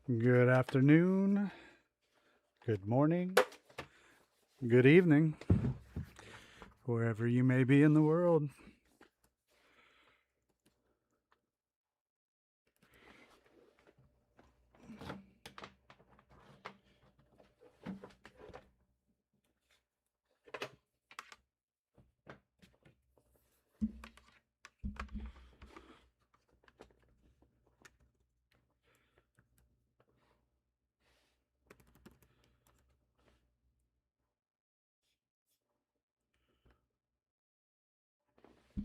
Good afternoon, good morning, good evening, wherever you may be in the world.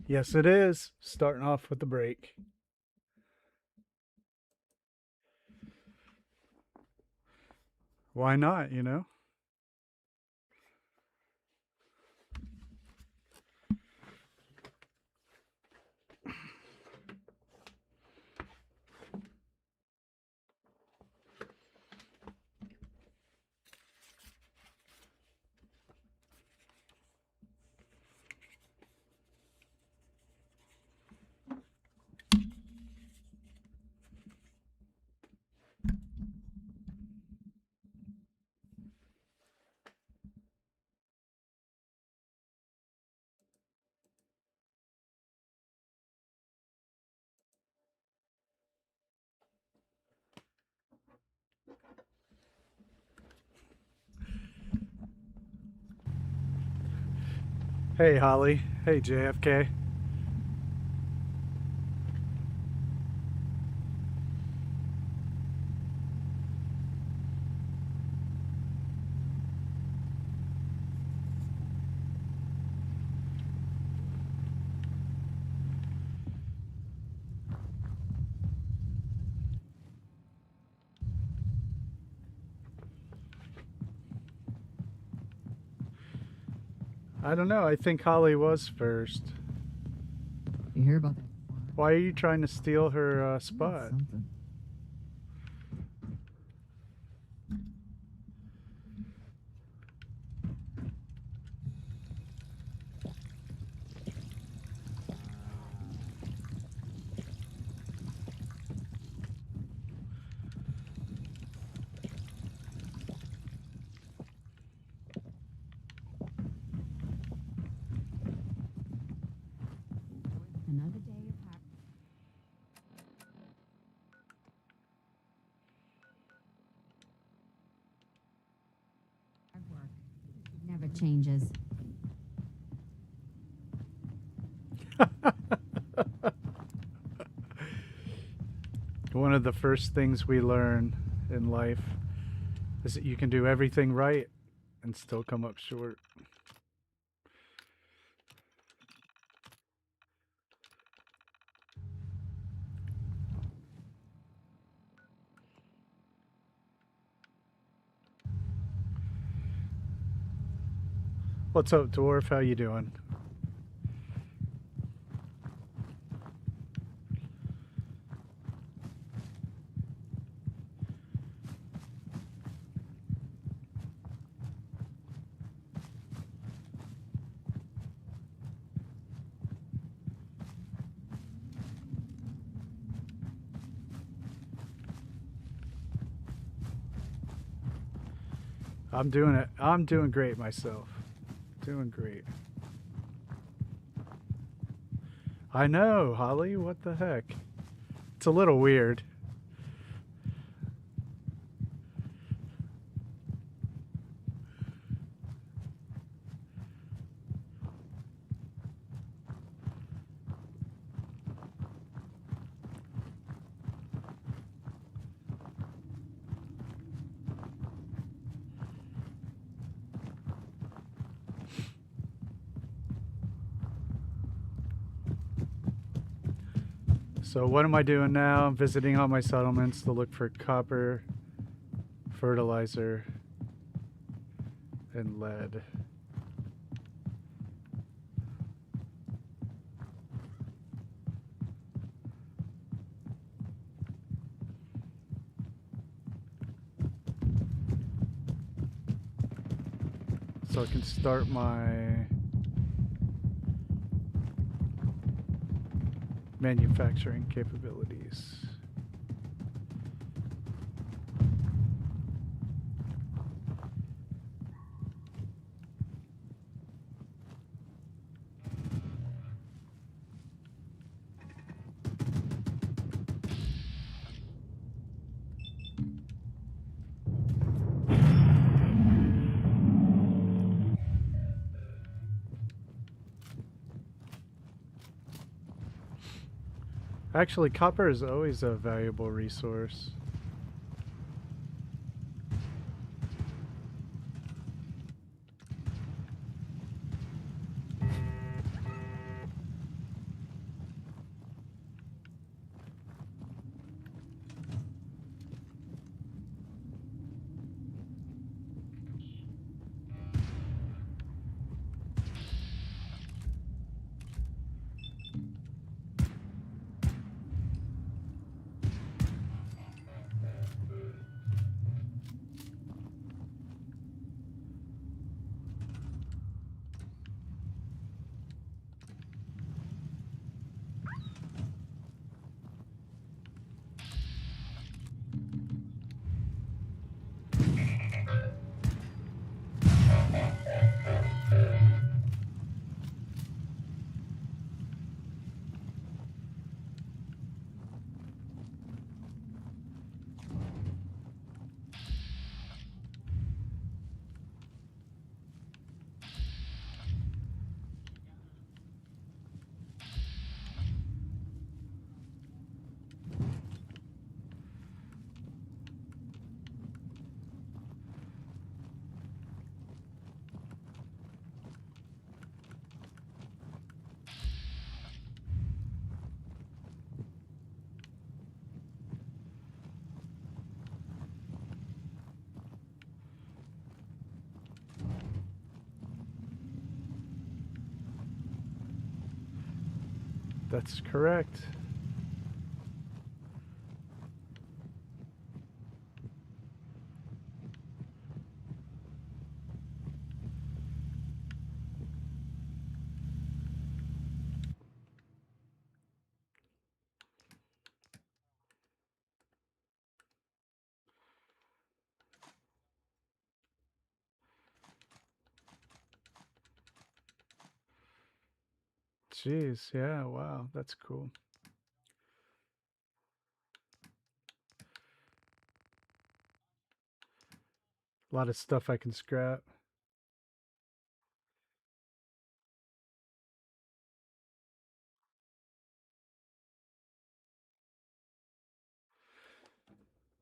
Yes, it is. Starting off with the break. Why not, you know? Hey, Holly. Hey, JFK. I don't know. I think Holly was first. You hear about that? Why are you trying to steal her spot? Something. Another day of hard work. It never changes. One of the first things we learn in life is that you can do everything right and still come up short. What's up, Dwarf? How you doing? I'm doing it. I'm doing great myself. Doing great. I know, Holly. What the heck? It's a little weird. So what am I doing now? I'm visiting all my settlements to look for copper, fertilizer, and lead. So I can start my manufacturing capabilities. Actually, copper is always a valuable resource. That's correct. Jeez, yeah, wow, that's cool. A lot of stuff I can scrap.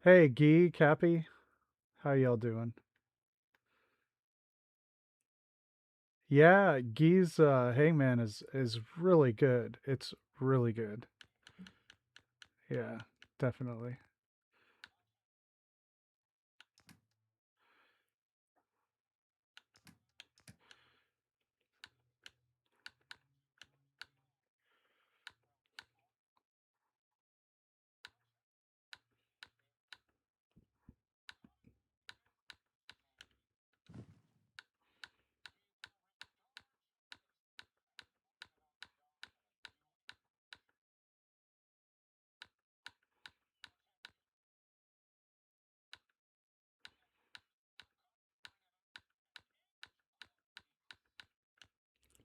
Hey, Guy, Cappy, how y'all doing? Yeah, Guy's Hangman is really good. It's really good. Yeah, definitely.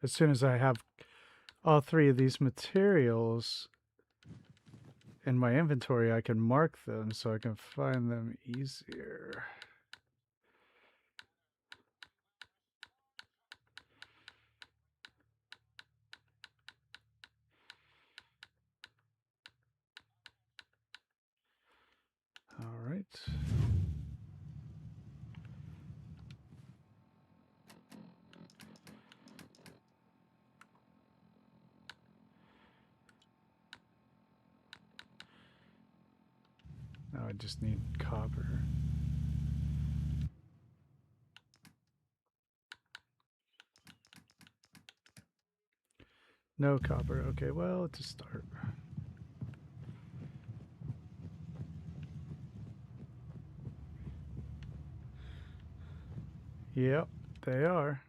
As soon as I have all three of these materials in my inventory, I can mark them so I can find them easier. All right. Now I just need copper. No copper. Okay, well, to start. Yep, they are.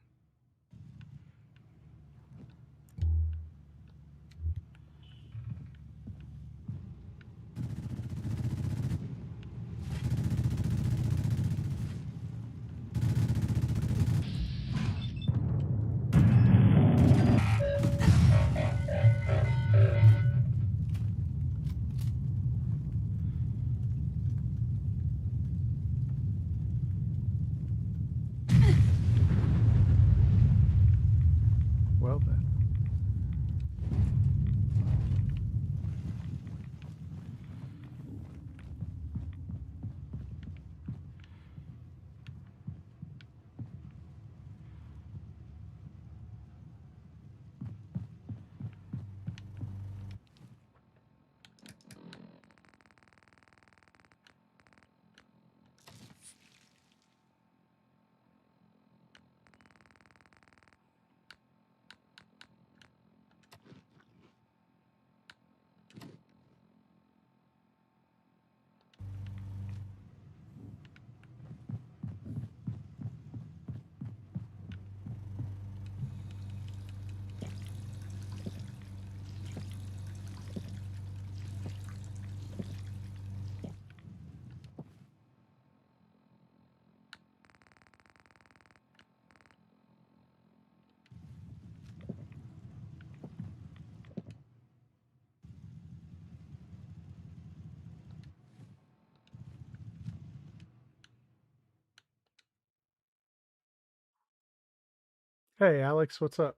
Hey, Alex, what's up?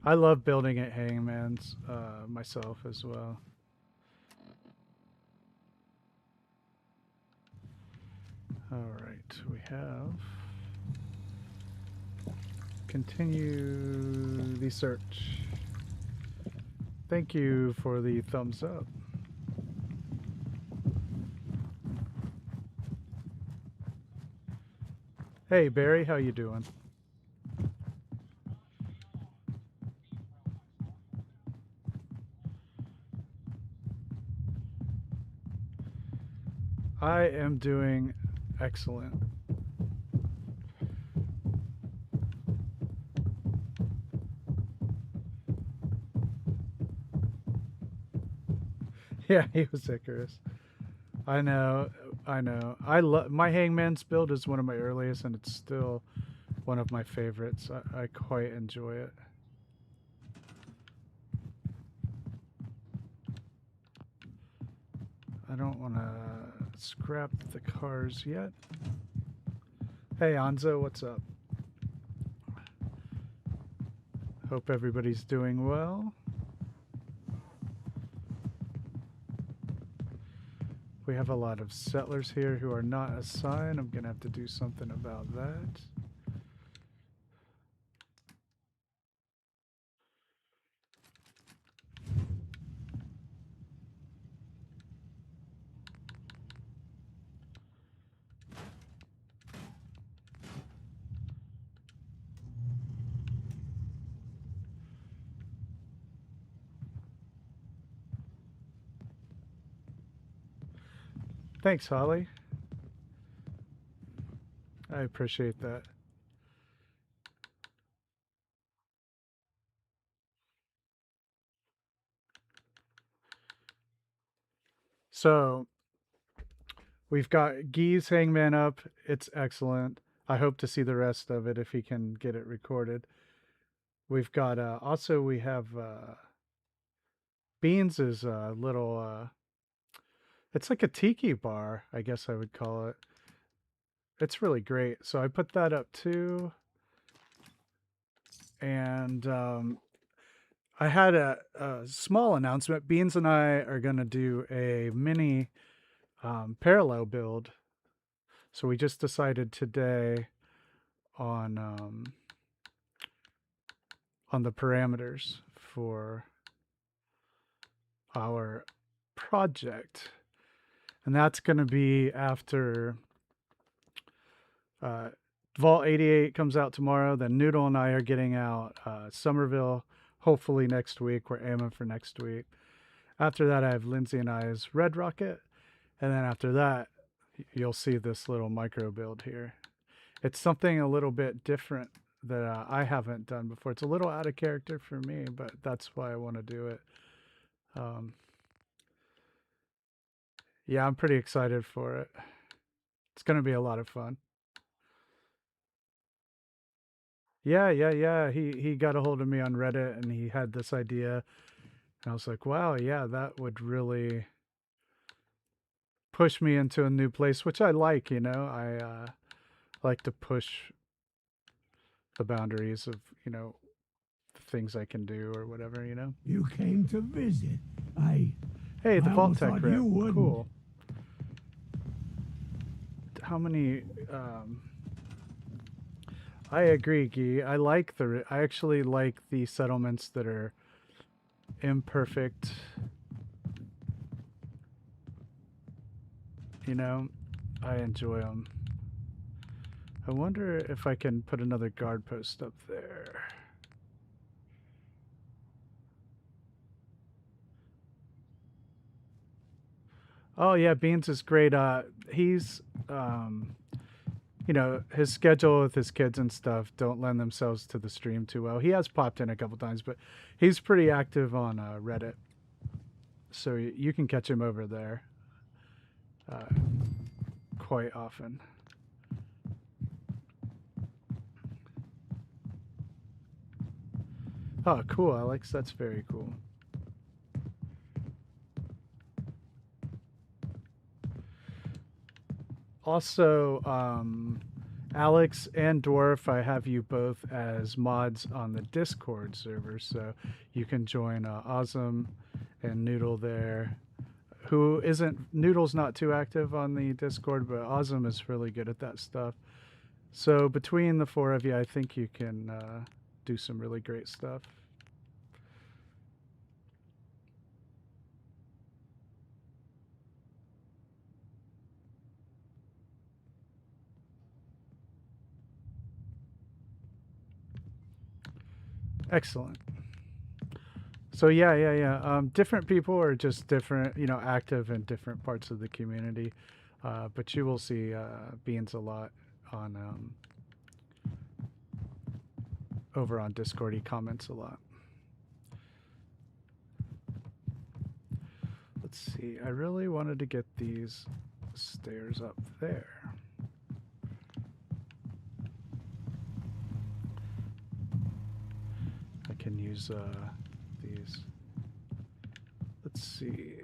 I love building at hangmans myself as well. All right, we have continue the search. Thank you for the thumbs up. Hey Barry, how you doing? I am doing excellent. Yeah, he was Icarus. I know, I know. I love my Hangman's build is one of my earliest, and it's still one of my favorites. I quite enjoy it. I don't want to scrap the cars yet. Hey Anzo, what's up? Hope everybody's doing well. We have a lot of settlers here who are not assigned. I'm going to have to do something about that. Thanks, Holly. I appreciate that. So, we've got Guy's Hangman up. It's excellent. I hope to see the rest of it if he can get it recorded. We've got also we have Beans is a little it's like a tiki bar, I guess I would call it. It's really great. So I put that up too. And I had a small announcement. Beans and I are going to do a mini parallel build. So we just decided today on the parameters for our project. And that's going to be after Vault 88 comes out tomorrow. Then Noodle and I are getting out Somerville hopefully next week. We're aiming for next week. After that, I have Lindsay and I's Red Rocket. And then after that, you'll see this little micro build here. It's something a little bit different that I haven't done before. It's a little out of character for me, but that's why I want to do it. Yeah, I'm pretty excited for it. It's going to be a lot of fun. Yeah. He got a hold of me on Reddit and he had this idea. And I was like, wow, yeah, that would really push me into a new place, which I like, you know. I like to push the boundaries of, you know, the things I can do or whatever, you know. You came to visit. Hey, the I Vault almost Tech thought rep. you wouldn't. Cool. How many I agree, Guy. I actually like the settlements that are imperfect. You know, I enjoy them. I wonder if I can put another guard post up there. Oh yeah, Beans is great. He's you know, his schedule with his kids and stuff don't lend themselves to the stream too well. He has popped in a couple times, but he's pretty active on Reddit, so you can catch him over there quite often. Oh, cool, Alex. That's very cool. Also, Alex and Dwarf, I have you both as mods on the Discord server, so you can join Ozum and Noodle there. Who isn't Noodle's not too active on the Discord, but Ozum is really good at that stuff. So between the four of you, I think you can do some really great stuff. Excellent. So yeah. Different people are just different, active in different parts of the community. But you will see Beans a lot on over on Discord. He comments a lot. Let's see. I really wanted to get these stairs up there. I can use these. Let's see.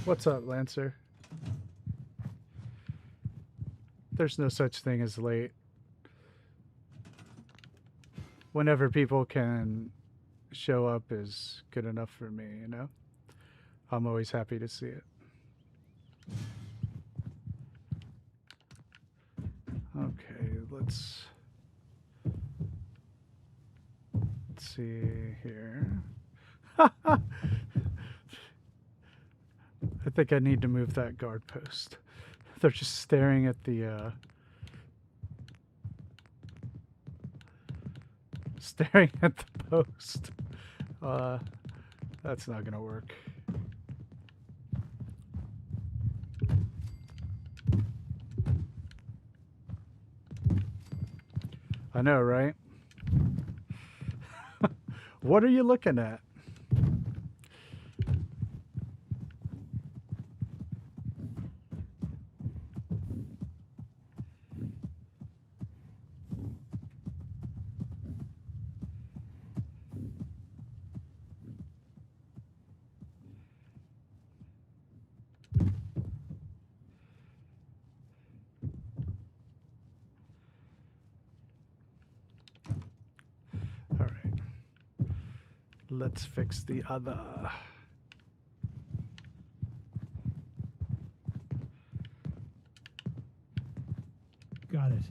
What's up, Lancer? There's no such thing as late. Whenever people can show up is good enough for me, I'm always happy to see it. Okay, let's see here. I think I need to move that guard post. They're just staring at the post. That's not gonna work. I know, right? What are you looking at? All right. Let's fix the other. Got it.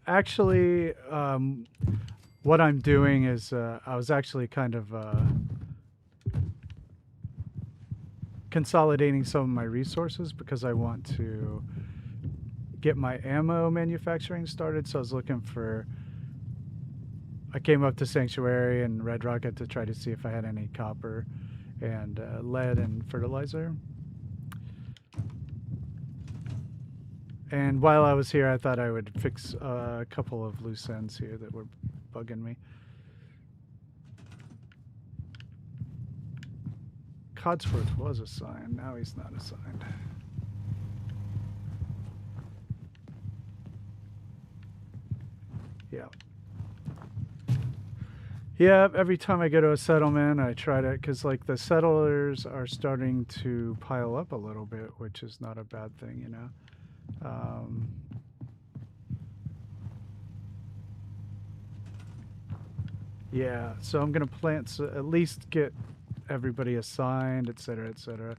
Actually, what I'm doing is I was actually kind of consolidating some of my resources because I want to get my ammo manufacturing started. So I was looking for. I came up to Sanctuary and Red Rocket to try to see if I had any copper and lead and fertilizer. And while I was here, I thought I would fix a couple of loose ends here that were bugging me. Codsworth was assigned. Now he's not assigned. Yeah. Yeah, every time I go to a settlement, I try to, because like the settlers are starting to pile up a little bit, which is not a bad thing, Yeah, so I'm going to plant, so at least get everybody assigned, etc., etc.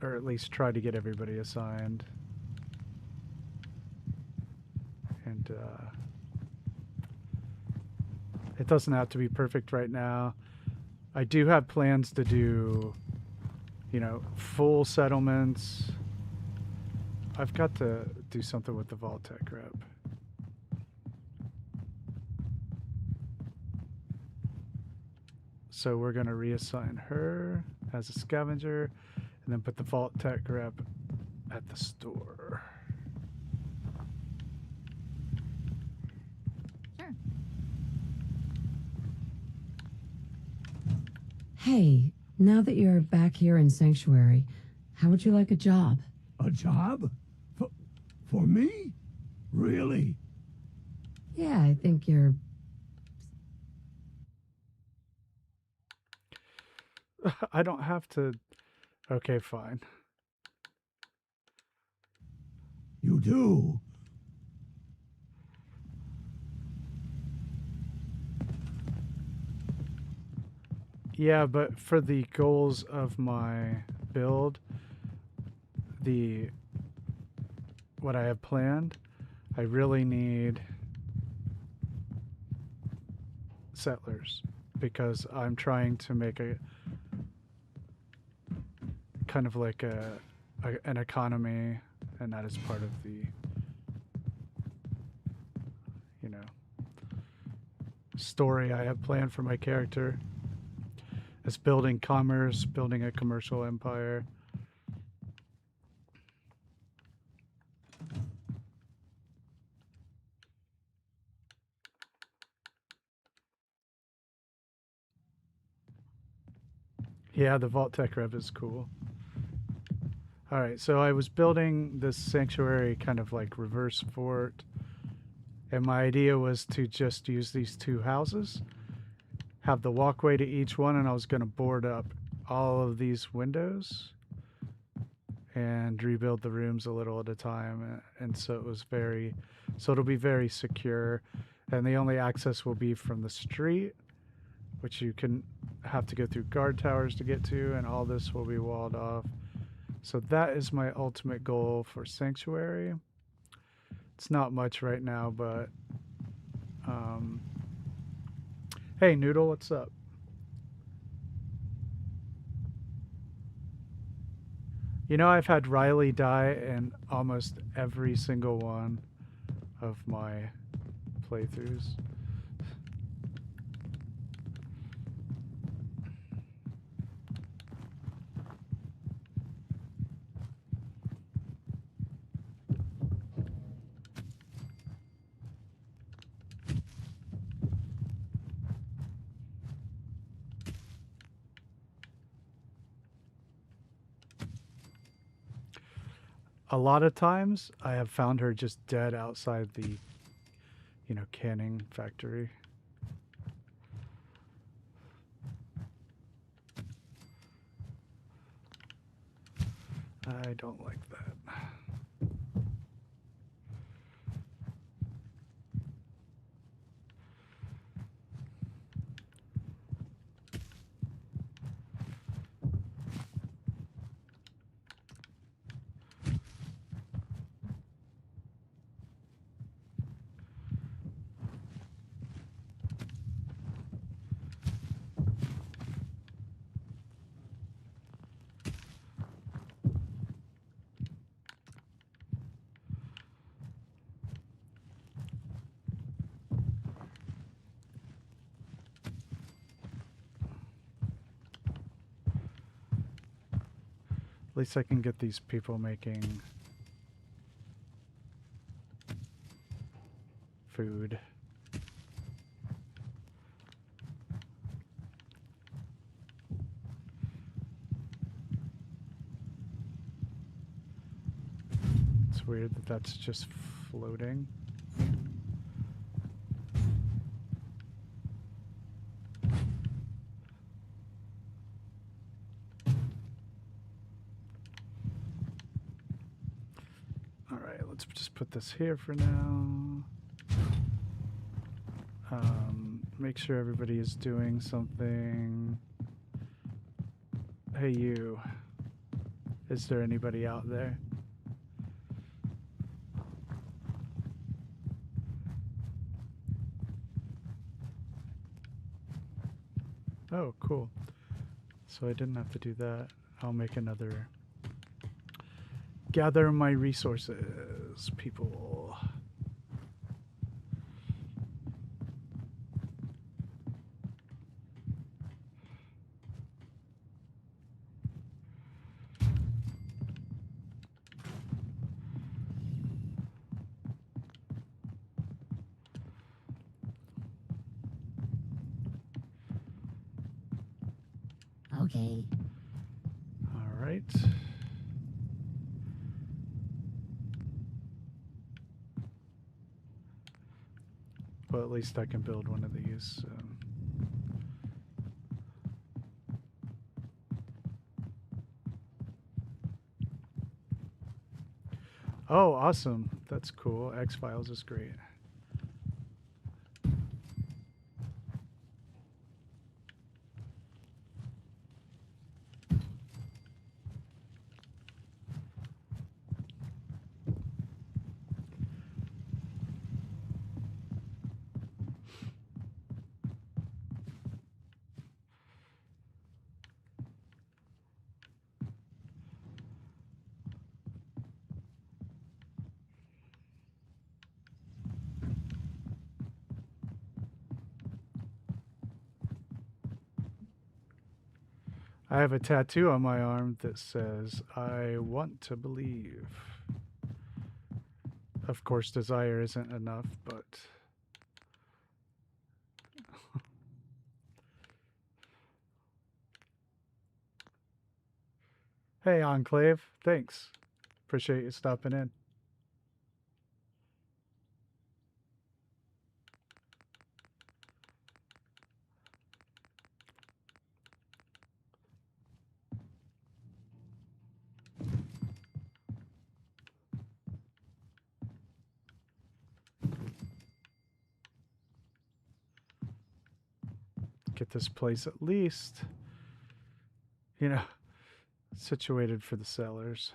Or at least try to get everybody assigned. And It doesn't have to be perfect right now. I do have plans to do, you know, full settlements. I've got to do something with the Vault-Tec rep. So we're going to reassign her as a scavenger and then put the Vault-Tec rep at the store. Sure. Hey, now that you're back here in Sanctuary, how would you like a job? A job? For me? Really? Yeah, I think you're... I don't have to... Okay, fine. You do? Yeah, but for the goals of my build, what I have planned, I really need settlers because I'm trying to make a kind of like an economy, and that is part of the, you know, story I have planned for my character. It's building commerce, building a commercial empire. Yeah, the Vault-Tec rev is cool. Alright, so I was building this sanctuary kind of like reverse fort. And my idea was to just use these two houses, have the walkway to each one, and I was going to board up all of these windows and rebuild the rooms a little at a time. And so it was so it'll be very secure. And the only access will be from the street, which you can have to go through guard towers to get to, and all this will be walled off. So that is my ultimate goal for Sanctuary. It's not much right now, but hey Noodle, what's up? You know, I've had Riley die in almost every single one of my playthroughs. A lot of times I have found her just dead outside the, you know, canning factory. I don't like that. At least I can get these people making food. It's weird that that's just floating. Alright, let's just put this here for now. Make sure everybody is doing something. Hey you, is there anybody out there? Oh, cool. So I didn't have to do that. I'll make another. Gather my resources, people. Okay. All right. Well, at least I can build one of these. Oh, awesome. That's cool. X-Files is great. I have a tattoo on my arm that says, I want to believe. Of course, desire isn't enough, but... Hey, Enclave. Thanks. Appreciate you stopping in. Get this place at least, you know, situated for the sellers.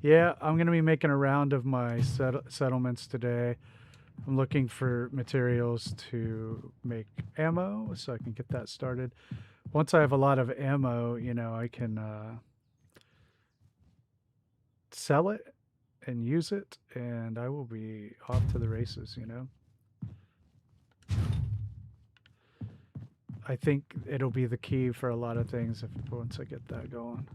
Yeah, I'm going to be making a round of my settlements today. I'm looking for materials to make ammo so I can get that started. Once I have a lot of ammo, you know, I can sell it and use it, and I will be off to the races, you know. I think it'll be the key for a lot of things once I get that going.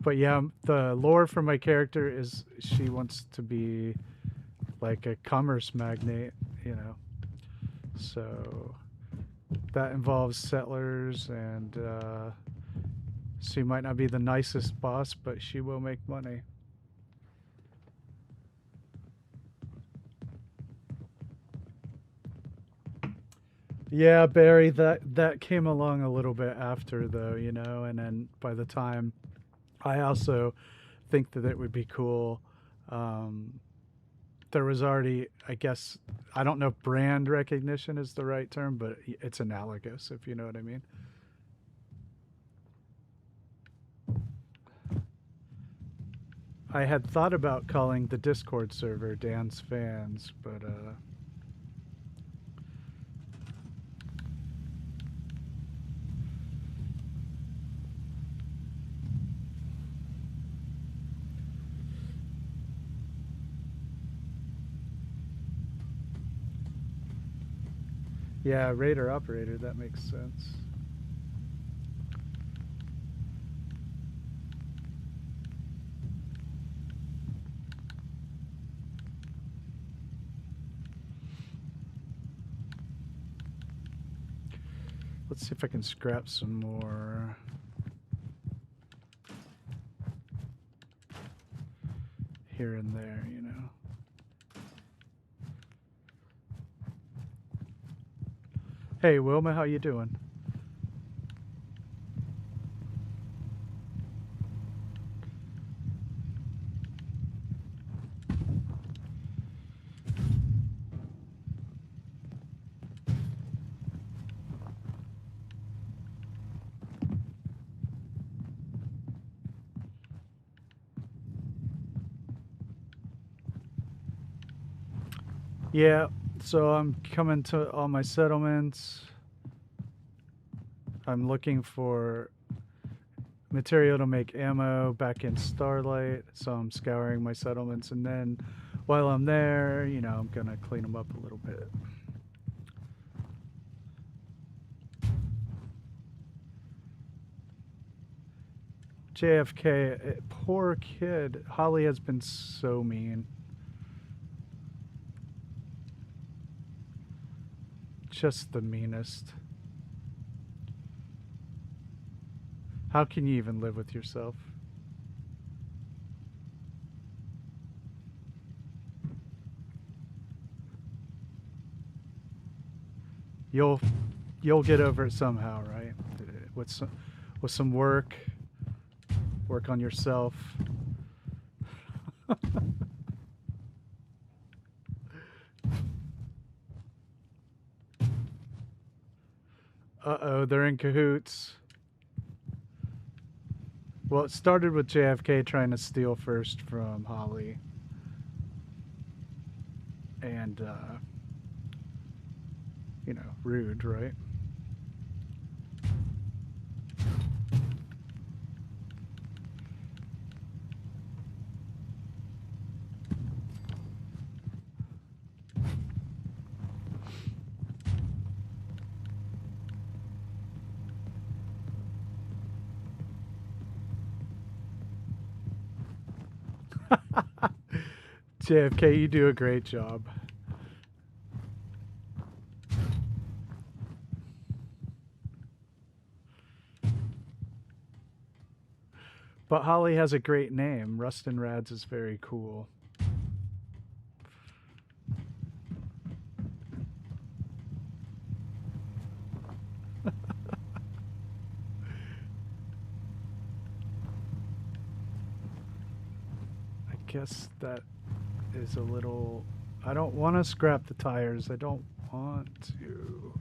But yeah, the lore for my character is she wants to be like a commerce magnate, you know. So that involves settlers, and she might not be the nicest boss, but she will make money. Yeah, Barry, that came along a little bit after, though, you know, and then by the time I also think that it would be cool. There was already, I guess, I don't know if brand recognition is the right term, but it's analogous, if you know what I mean. I had thought about calling the Discord server Dan's Fans, but yeah, Raider Operator, that makes sense. Let's see if I can scrap some more. Here and there, you know. Hey, Wilma, how you doing? Yeah, so I'm coming to all my settlements. I'm looking for material to make ammo back in Starlight, so I'm scouring my settlements, and then while I'm there, you know, I'm gonna clean them up a little bit. JFK, poor kid. Holly has been so mean. Just the meanest. How can you even live with yourself? You'll get over it somehow, right? With some work on yourself. Uh-oh, they're in cahoots. Well, it started with JFK trying to steal first from Holly. And, you know, rude, right? JFK, you do a great job. But Holly has a great name. Rustin Rads is very cool. I guess that is a little... I don't want to scrap the tires. I don't want to.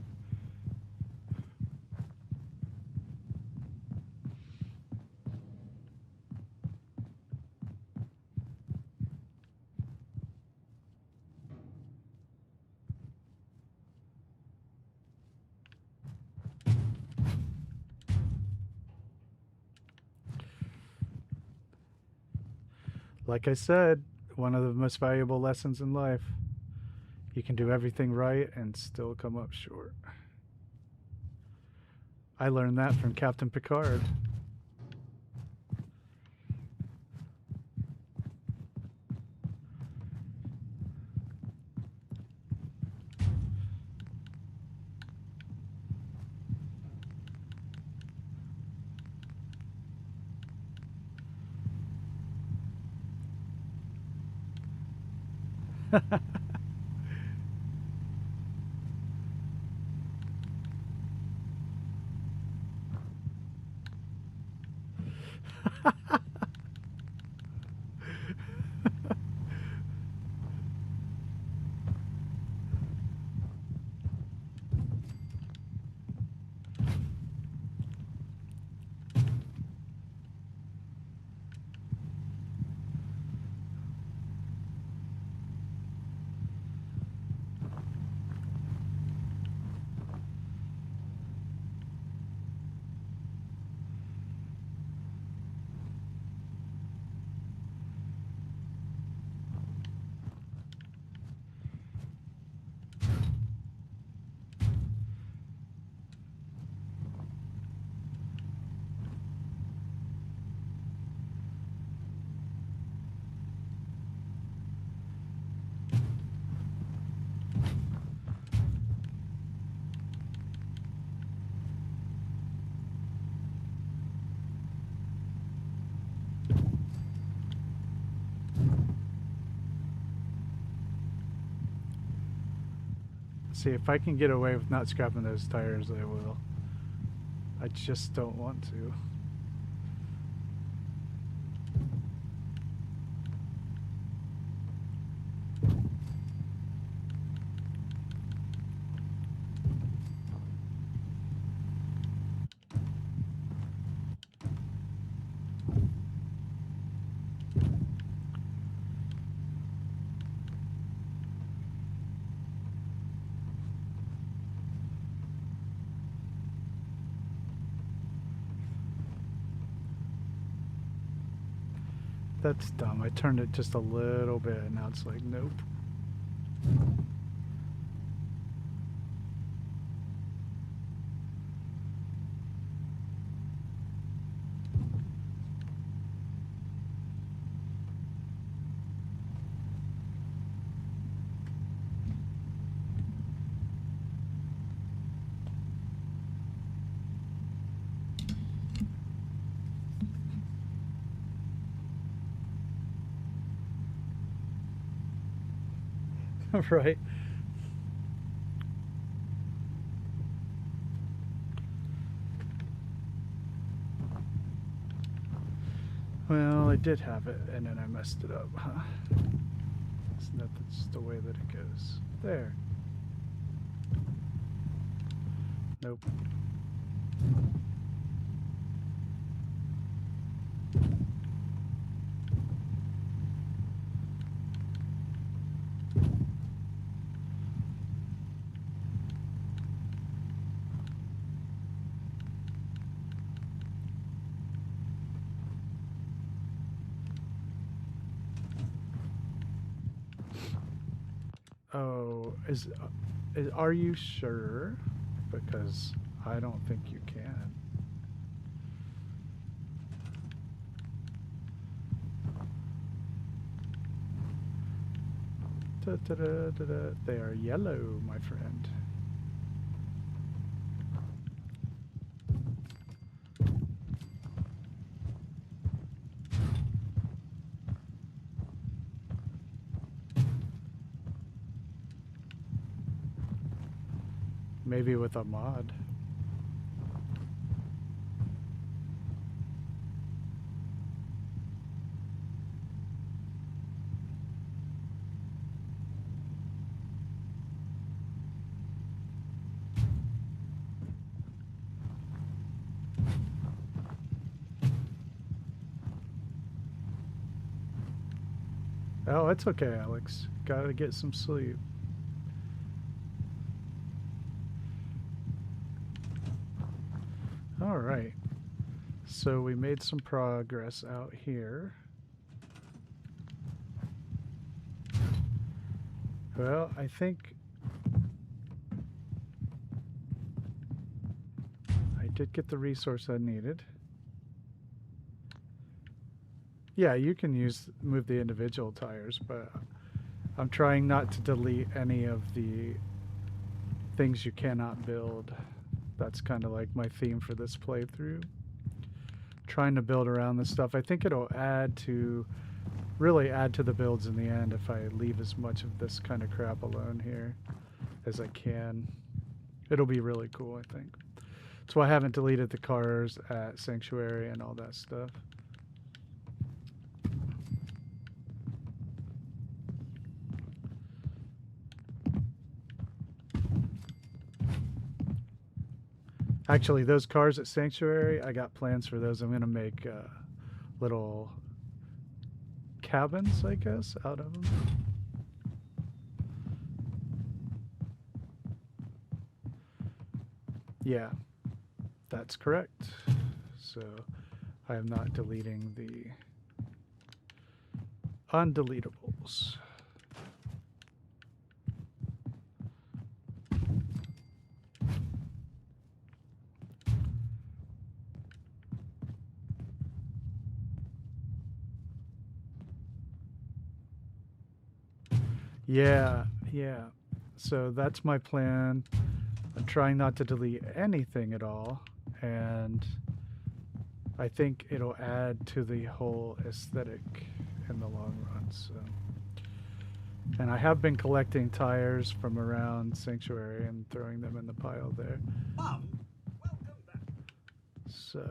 Like I said, one of the most valuable lessons in life. You can do everything right and still come up short. I learned that from Captain Picard. See, if I can get away with not scrapping those tires, I will. I just don't want to. That's dumb. I turned it just a little bit and now it's like, nope. Right. Well, I did have it, and then I messed it up, huh? That's the way that it goes. There. Nope. Oh, are you sure? Because I don't think you can. Da-da-da-da-da. They are yellow, my friend. Maybe with a mod. Oh, it's okay, Alex. Gotta get some sleep. All right. So we made some progress out here. Well, I think I did get the resource I needed. Yeah, you can move the individual tires, but I'm trying not to delete any of the things you cannot build. That's kind of like my theme for this playthrough. Trying to build around this stuff. I think it'll really add to the builds in the end if I leave as much of this kind of crap alone here as I can. It'll be really cool, I think. That's why I haven't deleted the cars at Sanctuary and all that stuff. Actually, those cars at Sanctuary, I got plans for those. I'm going to make little cabins, I guess, out of them. Yeah, that's correct. So I am not deleting the undeletables. Yeah. So that's my plan. I'm trying not to delete anything at all, and I think it'll add to the whole aesthetic in the long run. So, and I have been collecting tires from around Sanctuary and throwing them in the pile there. Welcome back. So.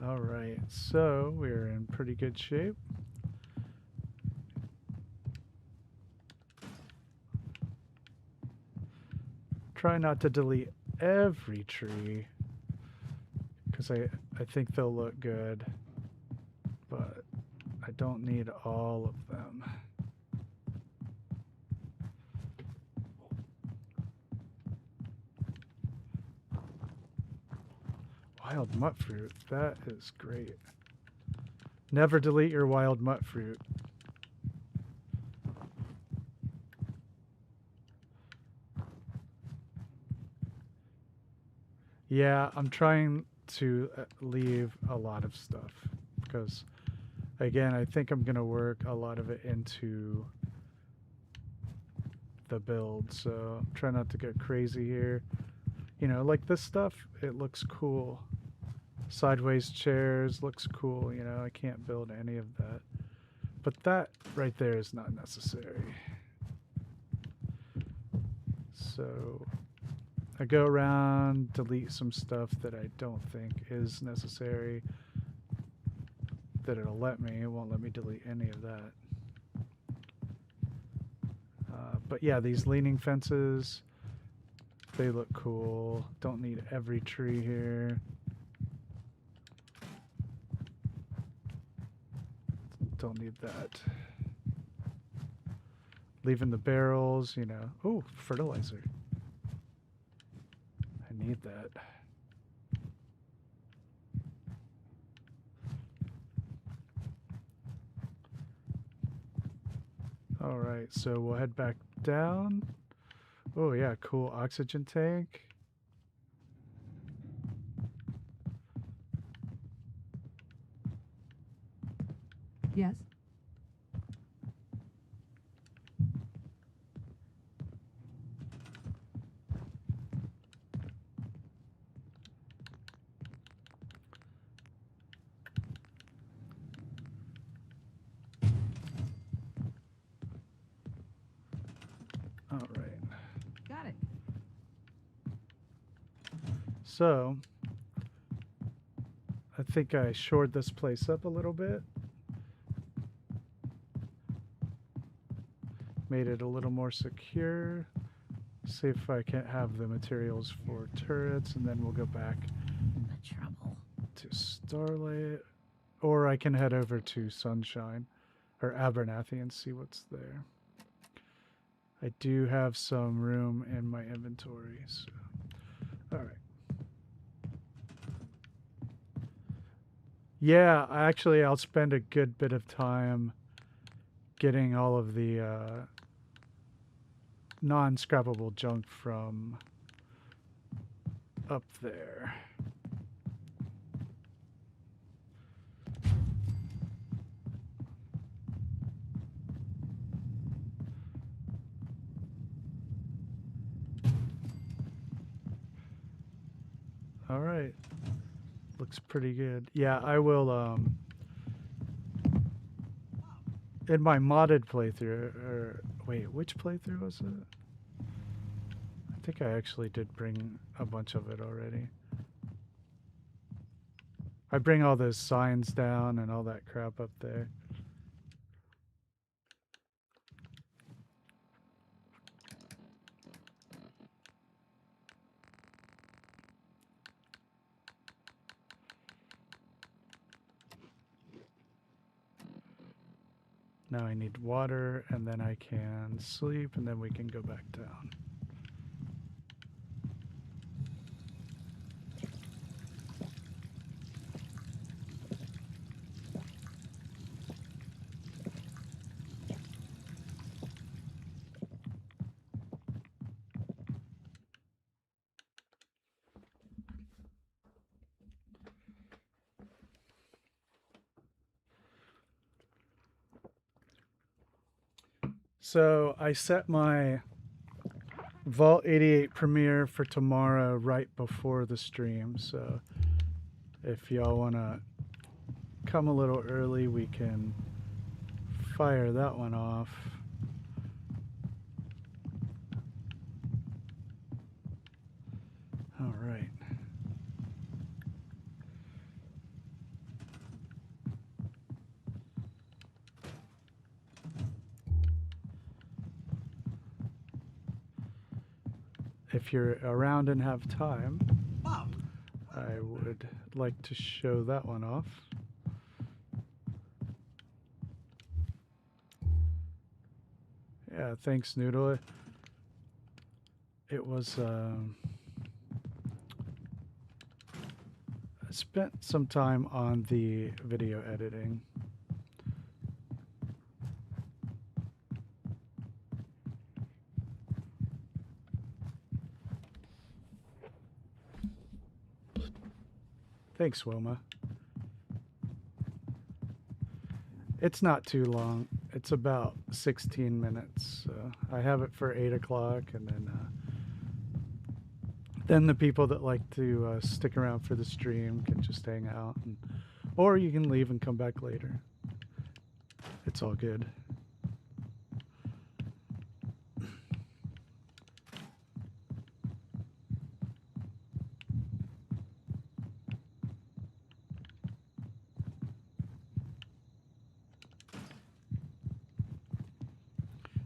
All right, so we're in pretty good shape. Try not to delete every tree because I think they'll look good, but I don't need all of them. Wild mutt fruit. That is great. Never delete your wild mutt fruit. Yeah, I'm trying to leave a lot of stuff because, again, I think I'm going to work a lot of it into the build. So try not to go crazy here. You know, like this stuff, it looks cool. Sideways chairs looks cool. You know, I can't build any of that. But that right there is not necessary. So I go around, delete some stuff that I don't think is necessary. That it'll let me. It won't let me delete any of that. But yeah, these leaning fences, they look cool. Don't need every tree here. Don't need that. Leaving the barrels, you know. Oh, fertilizer. I need that. All right, so we'll head back down. Oh yeah, cool oxygen tank. Yes. All right. Got it. So, I think I shored this place up a little bit. Made it a little more secure. See if I can have the materials for turrets, and then we'll go back The trouble. to Starlight. Or I can head over to Sunshine or Abernathy and see what's there. I do have some room in my inventory, so all right. Yeah, I'll spend a good bit of time getting all of the non-scrappable junk from up there. All right. Looks pretty good. Yeah, I will in my modded playthrough, or wait, which playthrough was it? I think I actually did bring a bunch of it already. I bring all those signs down and all that crap up there. Now I need water, and then I can sleep, and then we can go back down. So I set my Vault 88 premiere for tomorrow right before the stream. So if y'all want to come a little early, we can fire that one off. All right. If you're around and have time, I would like to show that one off. Yeah, thanks, Noodle. It was spent some time on the video editing. Thanks, Wilma. It's not too long. It's about 16 minutes. I have it for 8 o'clock, and then the people that like to stick around for the stream can just hang out, or you can leave and come back later. It's all good.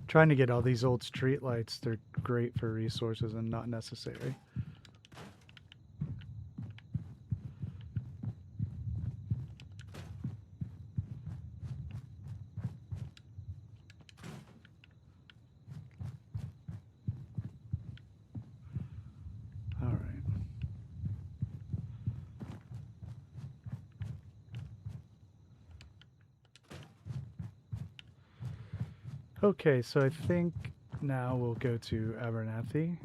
Trying to get all these old street lights. They're great for resources and not necessary. All right. Okay, so I think now we'll go to Abernathy.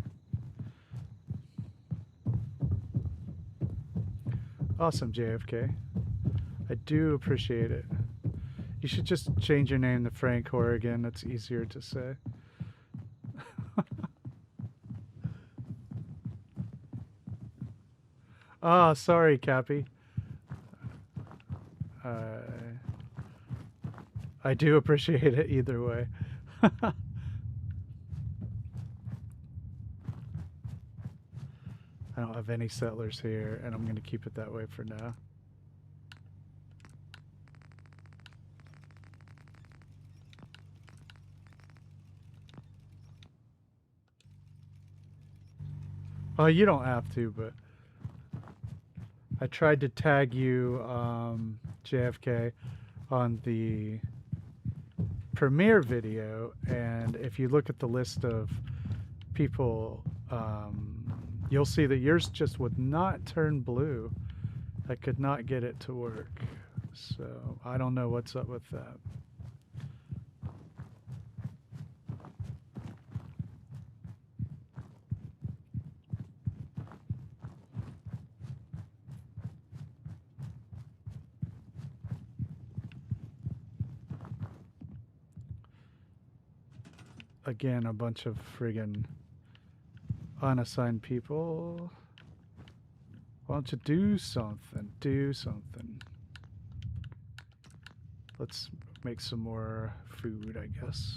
Awesome, JFK. I do appreciate it. You should just change your name to Frank Horrigan. That's easier to say. Ah, sorry, Cappy. I do appreciate it either way. I don't have any settlers here, and I'm going to keep it that way for now. Oh, you don't have to, but I tried to tag you, JFK, on the premiere video, and if you look at the list of people, you'll see that yours just would not turn blue. I could not get it to work, so I don't know what's up with that. Again, a bunch of friggin' unassigned people. Why don't you do something? Do something. Let's make some more food, I guess.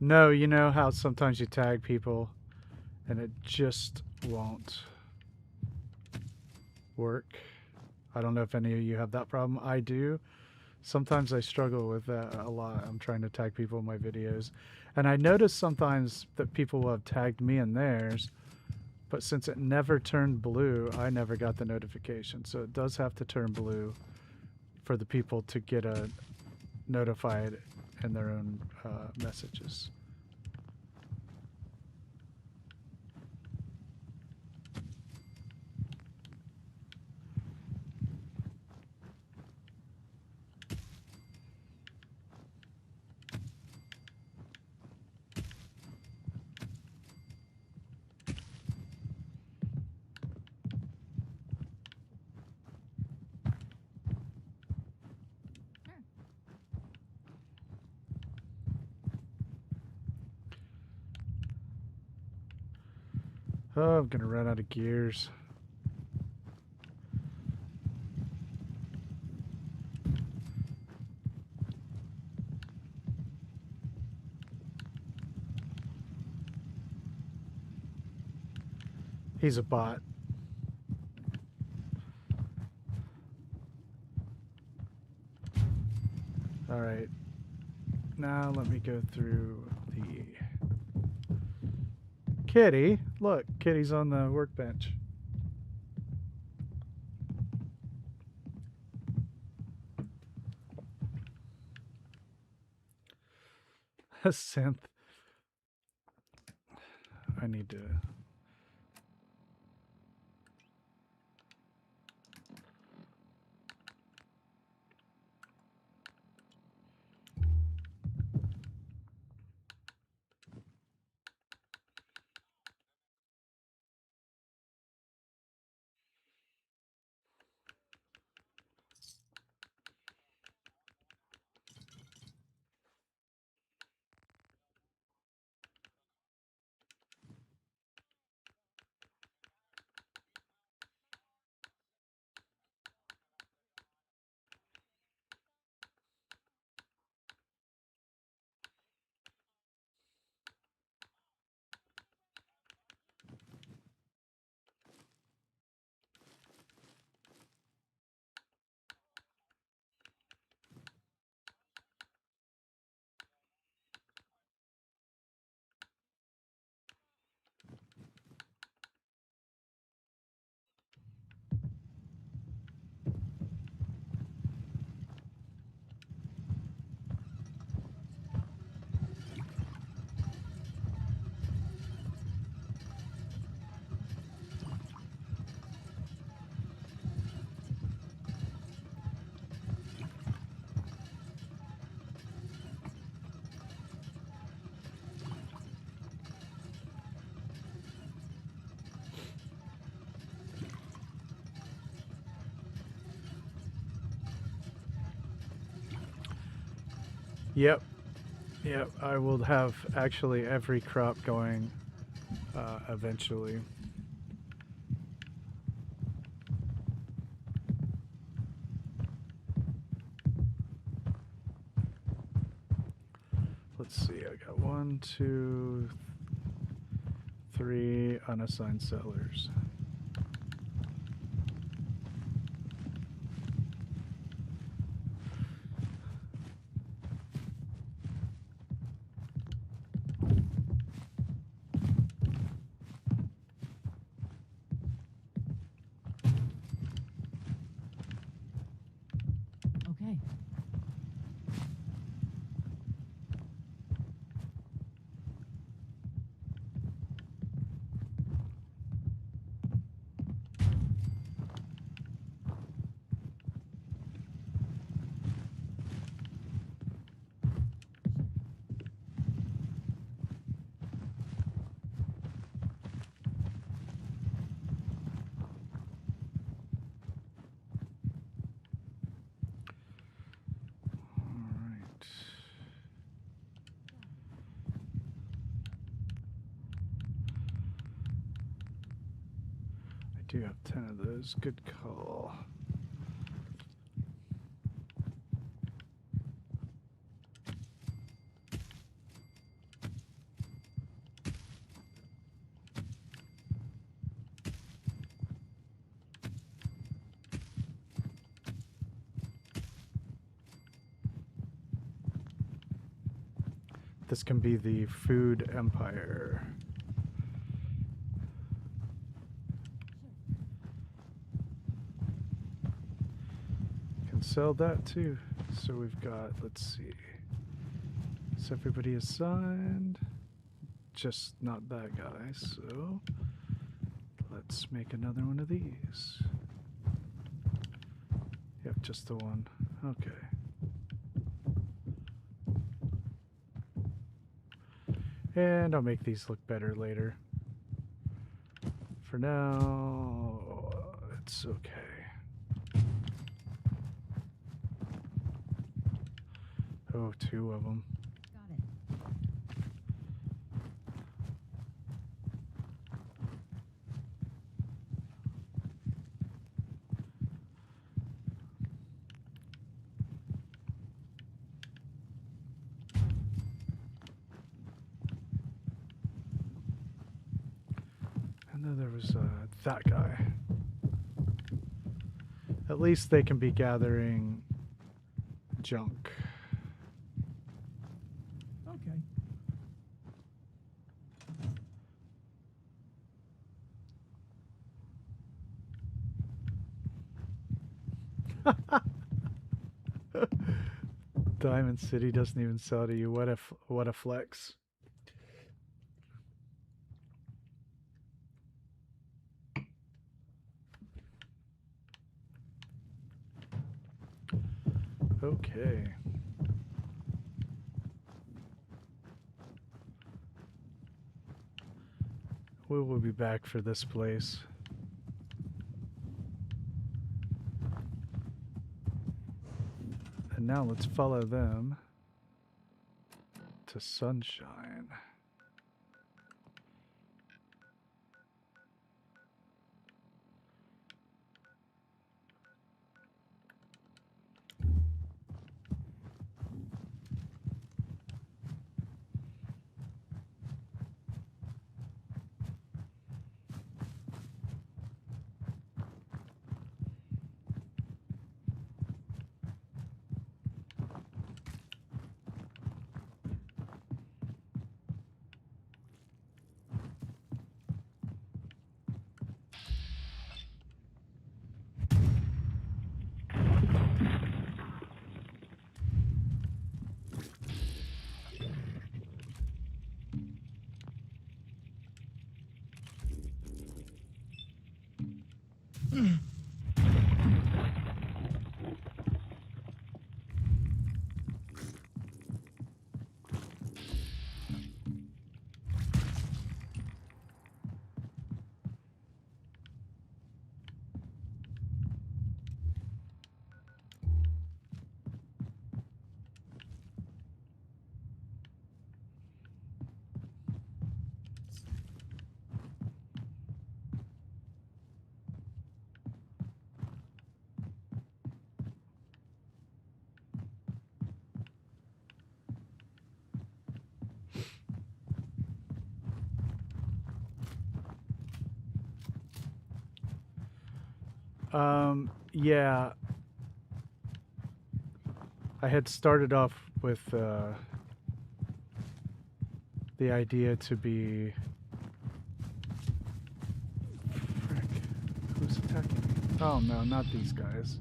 No, you know how sometimes you tag people and it just won't work? I don't know if any of you have that problem. I do. Sometimes I struggle with that a lot. I'm trying to tag people in my videos. And I notice sometimes that people will have tagged me in theirs, but since it never turned blue, I never got the notification. So it does have to turn blue for the people to get notified in their own messages. Oh, I'm gonna run out of gears. He's a bot. All right. Now let me go through the Kitty. Look, Kitty's on the workbench. A synth. I need to. Yep. Yep. I will have actually every crop going eventually. Let's see. I got 1, 2, 3 unassigned settlers. Okay. Alright. I do have 10 of those. Good call. This can be the food empire. Can sell that too. So we've got, let's see. Is everybody assigned? Just not that guy, so let's make another one of these. Yep, just the one. Okay. And I'll make these look better later. For now, it's okay. Oh, 2 of them. Got it. And then there was that guy. At least they can be gathering junk. Diamond City doesn't even sell to you. What a flex. Okay. We will be back for this place. And now let's follow them to Sunshine. Yeah. I had started off with the idea to be... Frick. Who's attacking me? Oh no, not these guys.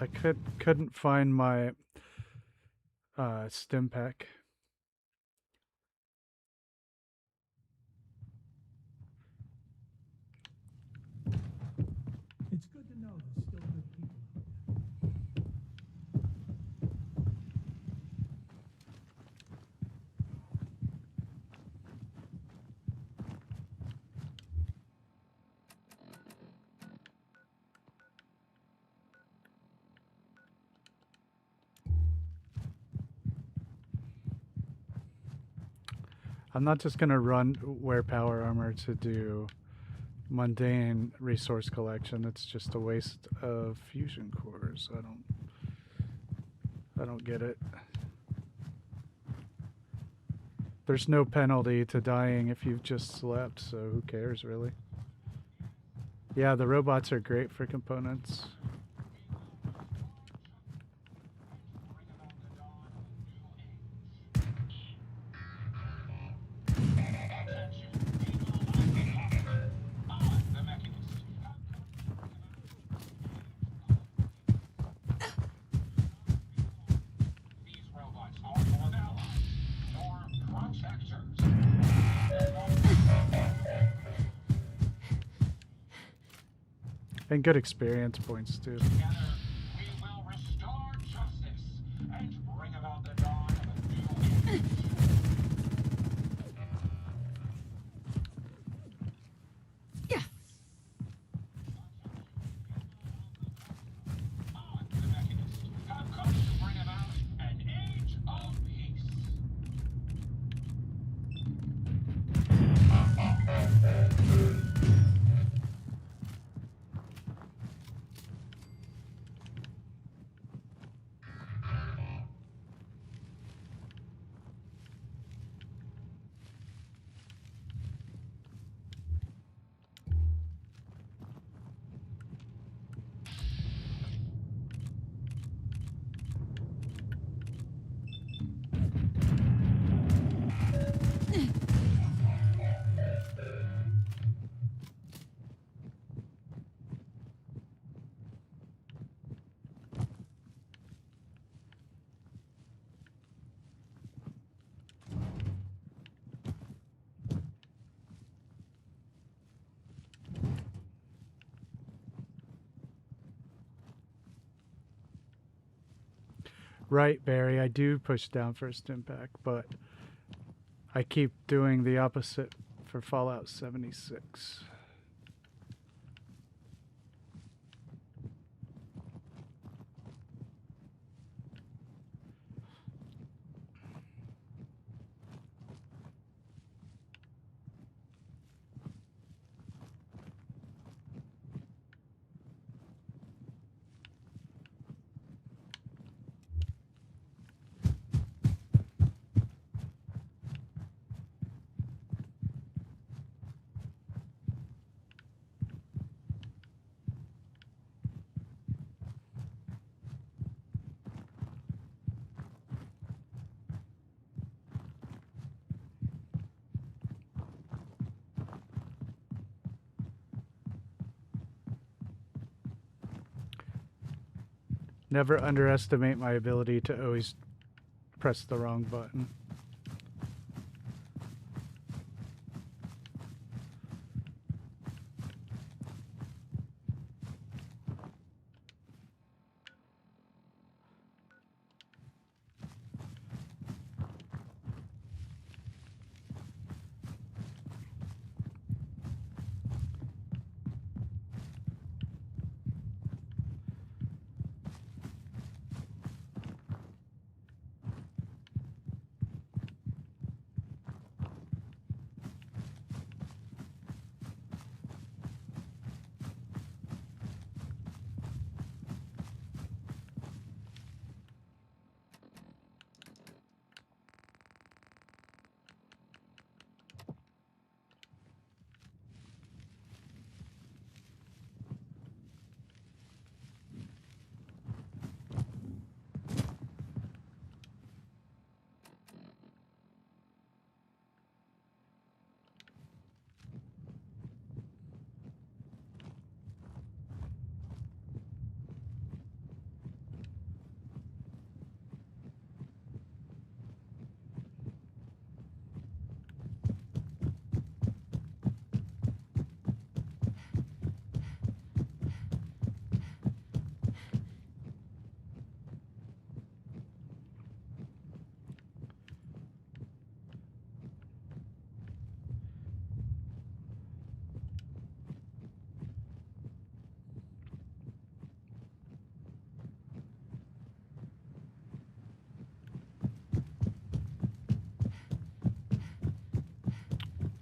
I couldn't find my stim pack. It's good to know there's still good people out there. I'm not just gonna wear power armor to do mundane resource collection. It's just a waste of fusion cores. I don't get it. There's no penalty to dying if you've just slept, so who cares really? Yeah, the robots are great for components. And good experience points too. Together, we will restore justice and bring about the dawn of a new age. Yeah. I, the Mechanist, have come to bring about an age of peace. Right, Barry, I do push down first impact, but I keep doing the opposite for Fallout 76. Never underestimate my ability to always press the wrong button.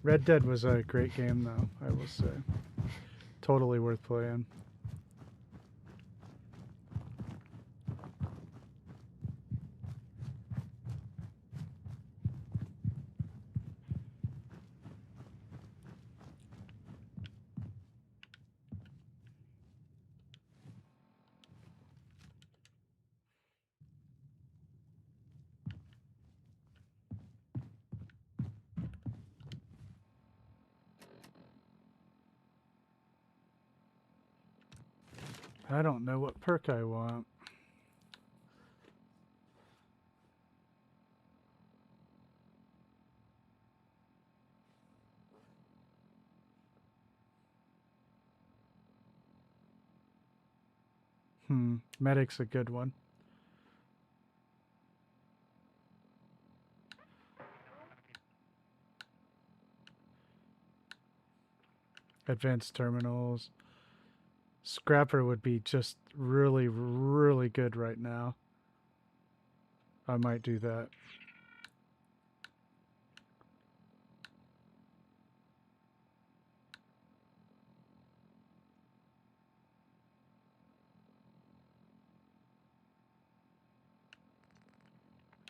Red Dead was a great game, though, I will say. Totally worth playing. I don't know what perk I want. Medic's a good one. Advanced terminals. Scrapper would be just really, really good right now. I might do that.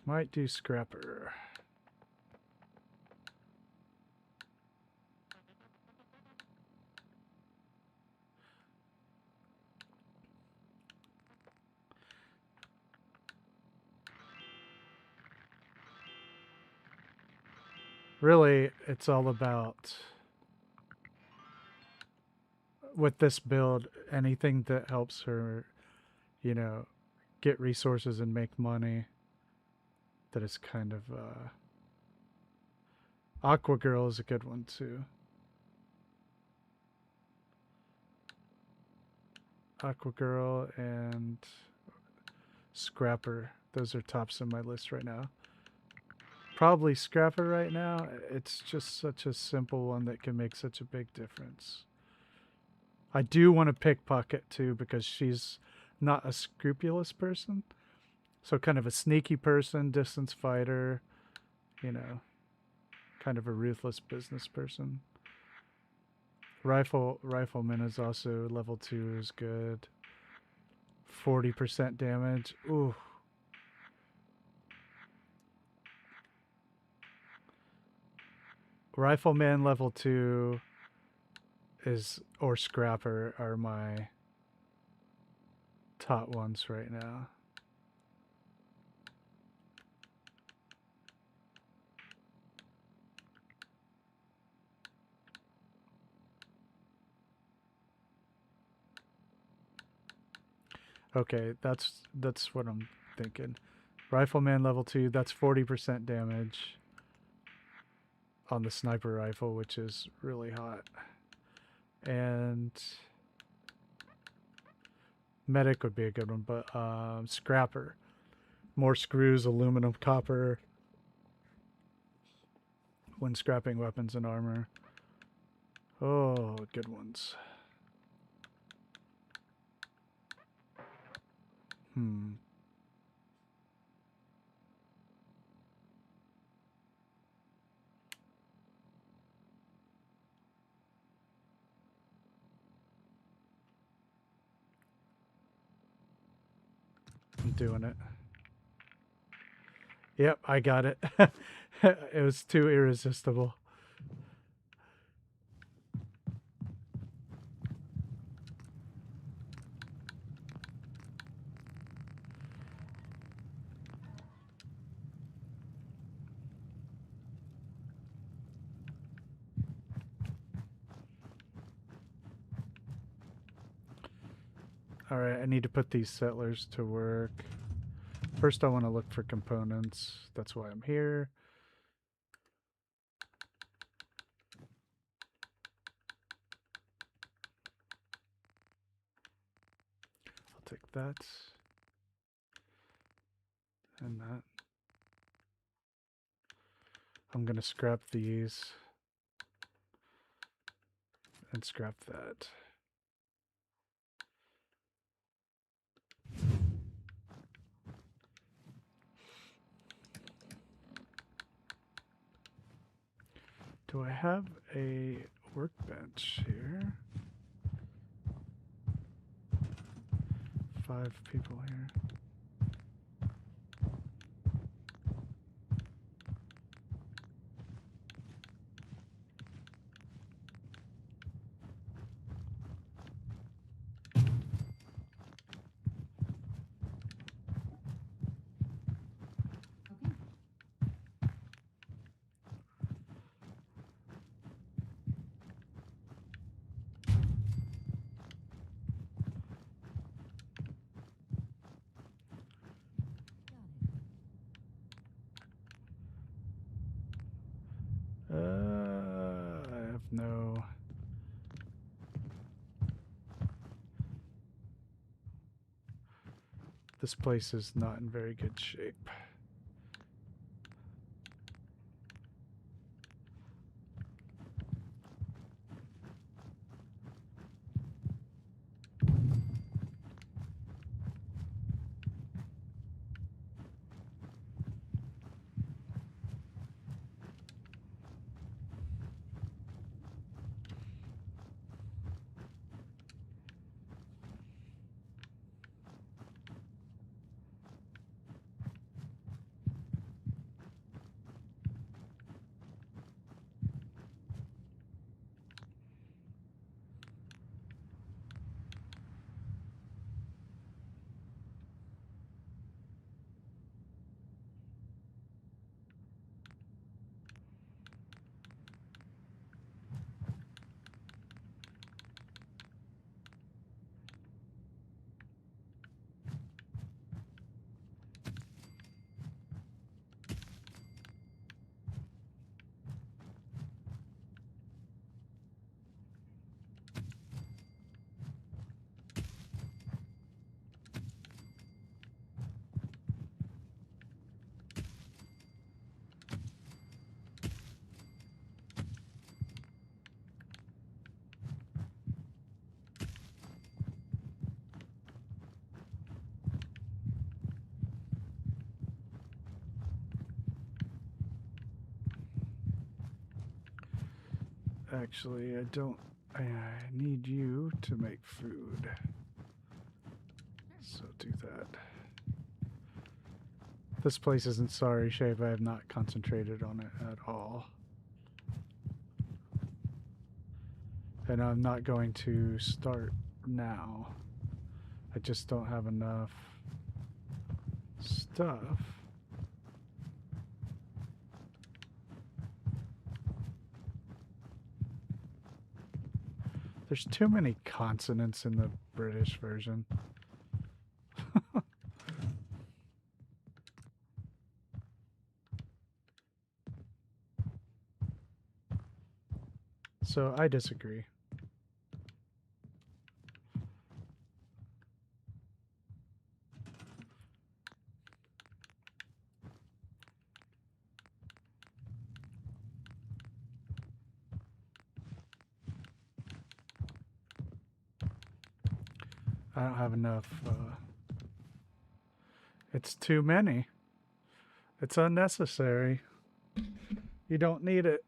Might do Scrapper. Really, it's all about, with this build, anything that helps her, you know, get resources and make money. That is kind of, Aqua Girl is a good one too. Aqua Girl and Scrapper. Those are tops of my list right now. Probably Scrapper right now. It's just such a simple one that can make such a big difference. I do want to pickpocket too because she's not a scrupulous person. So kind of a sneaky person, distance fighter, you know, kind of a ruthless business person. Rifleman is also level 2 is good. 40% damage. Ooh. Rifleman level 2 is, or Scrapper are my top ones right now. Okay, that's what I'm thinking. Rifleman level 2, that's 40% damage on the sniper rifle, which is really hot. And medic would be a good one, but Scrapper. More screws, aluminum, copper when scrapping weapons and armor. Oh, good ones. I'm doing it. Yep, I got it. It was too irresistible. Alright, I need to put these settlers to work. First I want to look for components. That's why I'm here. I'll take that. And that. I'm going to scrap these. And scrap that. Do I have a workbench here? 5 people here. I have no... This place is not in very good shape. Actually, I don't. I need you to make food. So do that. This place isn't sorry, Shave. I have not concentrated on it at all. And I'm not going to start now. I just don't have enough stuff. There's too many consonants in the British version. So I disagree. I don't have enough. It's too many. It's unnecessary. You don't need it.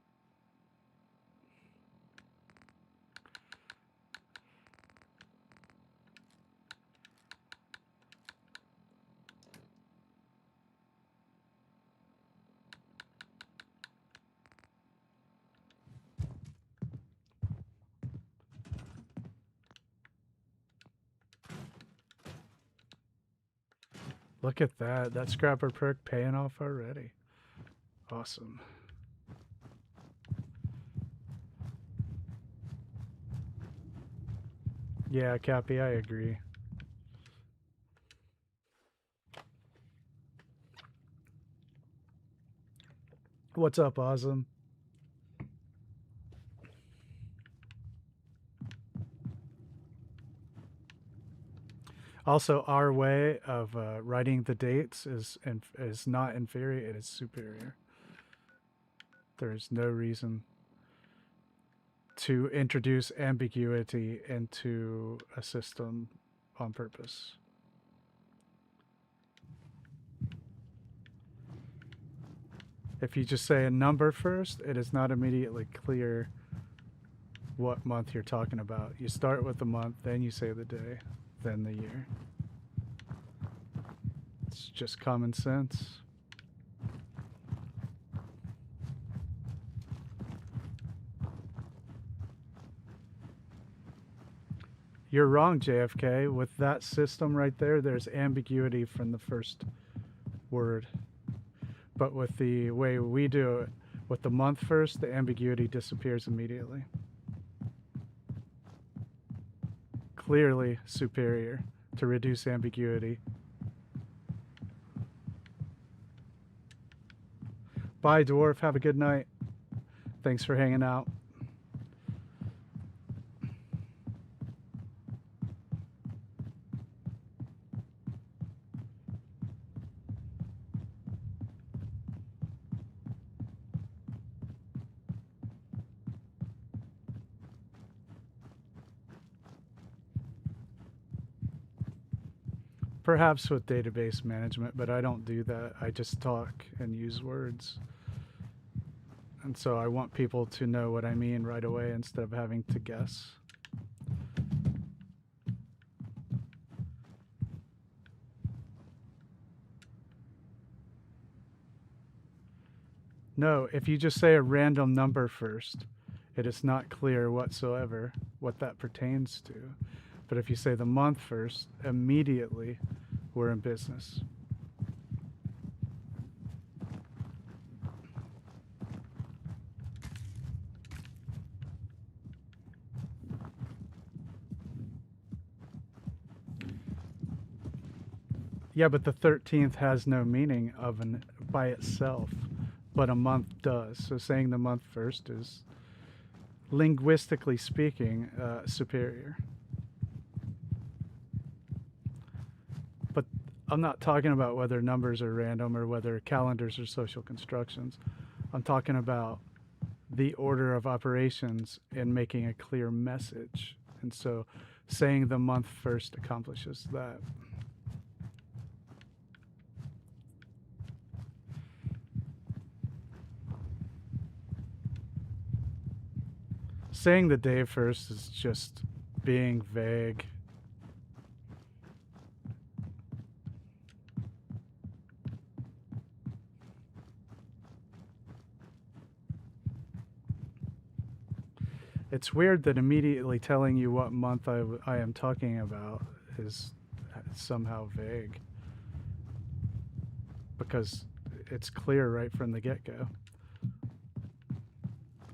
Look at that. That scrapper perk paying off already. Awesome. Yeah, Cappy, I agree. What's up, Awesome? Also, our way of writing the dates is not inferior, it is superior. There is no reason to introduce ambiguity into a system on purpose. If you just say a number first, it is not immediately clear what month you're talking about. You start with the month, then you say the day, then the year. It's just common sense. You're wrong, JFK. With that system right there, there's ambiguity from the first word. But with the way we do it, with the month first, the ambiguity disappears immediately. Clearly superior to reduce ambiguity. Bye, Dwarf. Have a good night. Thanks for hanging out. Perhaps with database management, but I don't do that. I just talk and use words. And so I want people to know what I mean right away instead of having to guess. No, if you just say a random number first, it is not clear whatsoever what that pertains to. But if you say the month first, immediately we're in business. Yeah, but the 13th has no meaning of by itself, but a month does. So saying the month first is, linguistically speaking, superior. But I'm not talking about whether numbers are random or whether calendars are social constructions. I'm talking about the order of operations and making a clear message. And so saying the month first accomplishes that. Saying the day first is just being vague. It's weird that immediately telling you what month I am talking about is somehow vague. Because it's clear right from the get-go.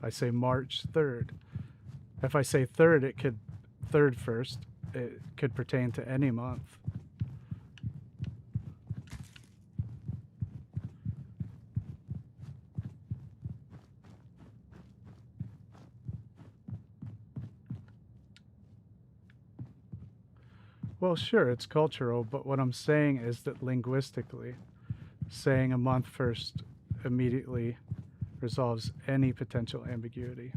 I say March 3rd. If I say 3rd, it could 3rd first. It could pertain to any month. Well, sure, it's cultural, but what I'm saying is that linguistically, saying a month first immediately resolves any potential ambiguity.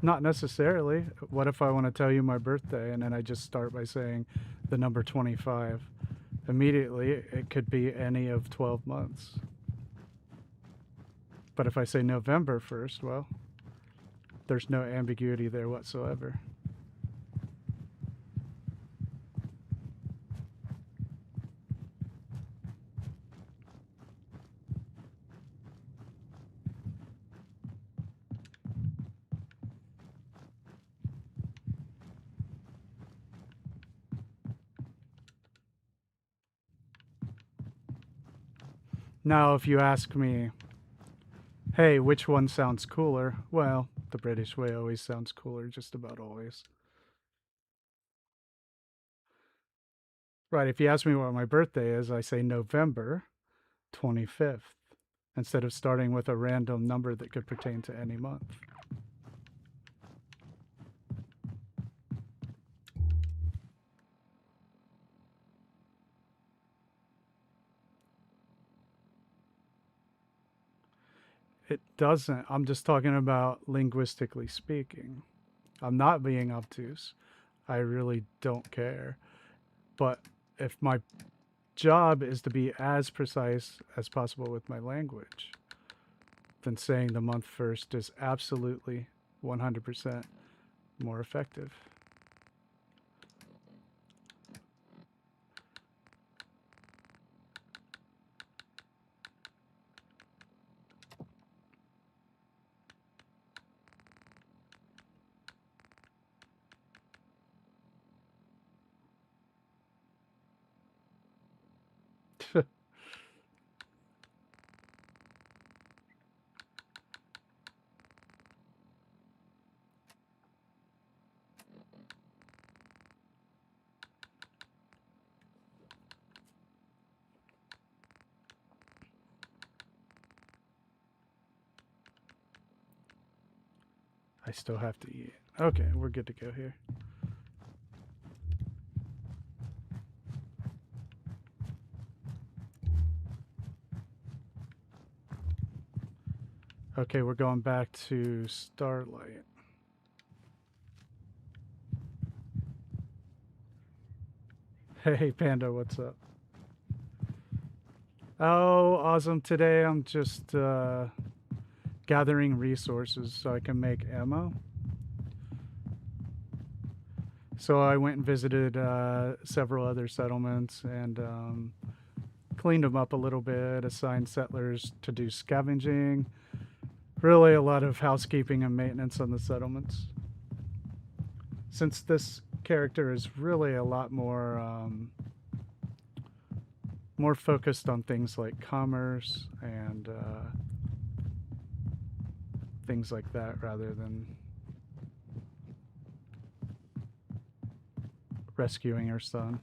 Not necessarily. What if I want to tell you my birthday and then I just start by saying the number 25? Immediately, it could be any of 12 months. But if I say November 1st, well, there's no ambiguity there whatsoever. Now, if you ask me, hey, which one sounds cooler? Well, the British way always sounds cooler, just about always. Right, if you ask me what my birthday is, I say November 25th, instead of starting with a random number that could pertain to any month. It doesn't. I'm just talking about linguistically speaking. I'm not being obtuse. I really don't care. But if my job is to be as precise as possible with my language, then saying the month first is absolutely 100% more effective. I still have to eat. Okay, we're good to go here. Okay, we're going back to Starlight. Hey, Panda, what's up? Oh, awesome. Today I'm just gathering resources so I can make ammo. So I went and visited several other settlements and cleaned them up a little bit, assigned settlers to do scavenging. Really a lot of housekeeping and maintenance on the settlements. Since this character is really a lot more more focused on things like commerce and things like that rather than rescuing her son.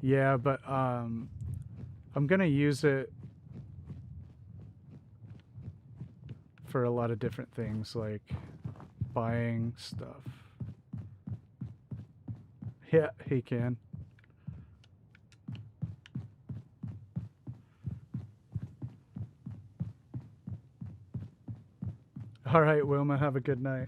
Yeah, but I'm gonna use it for a lot of different things like buying stuff. Yeah, he can. All right, Wilma, have a good night.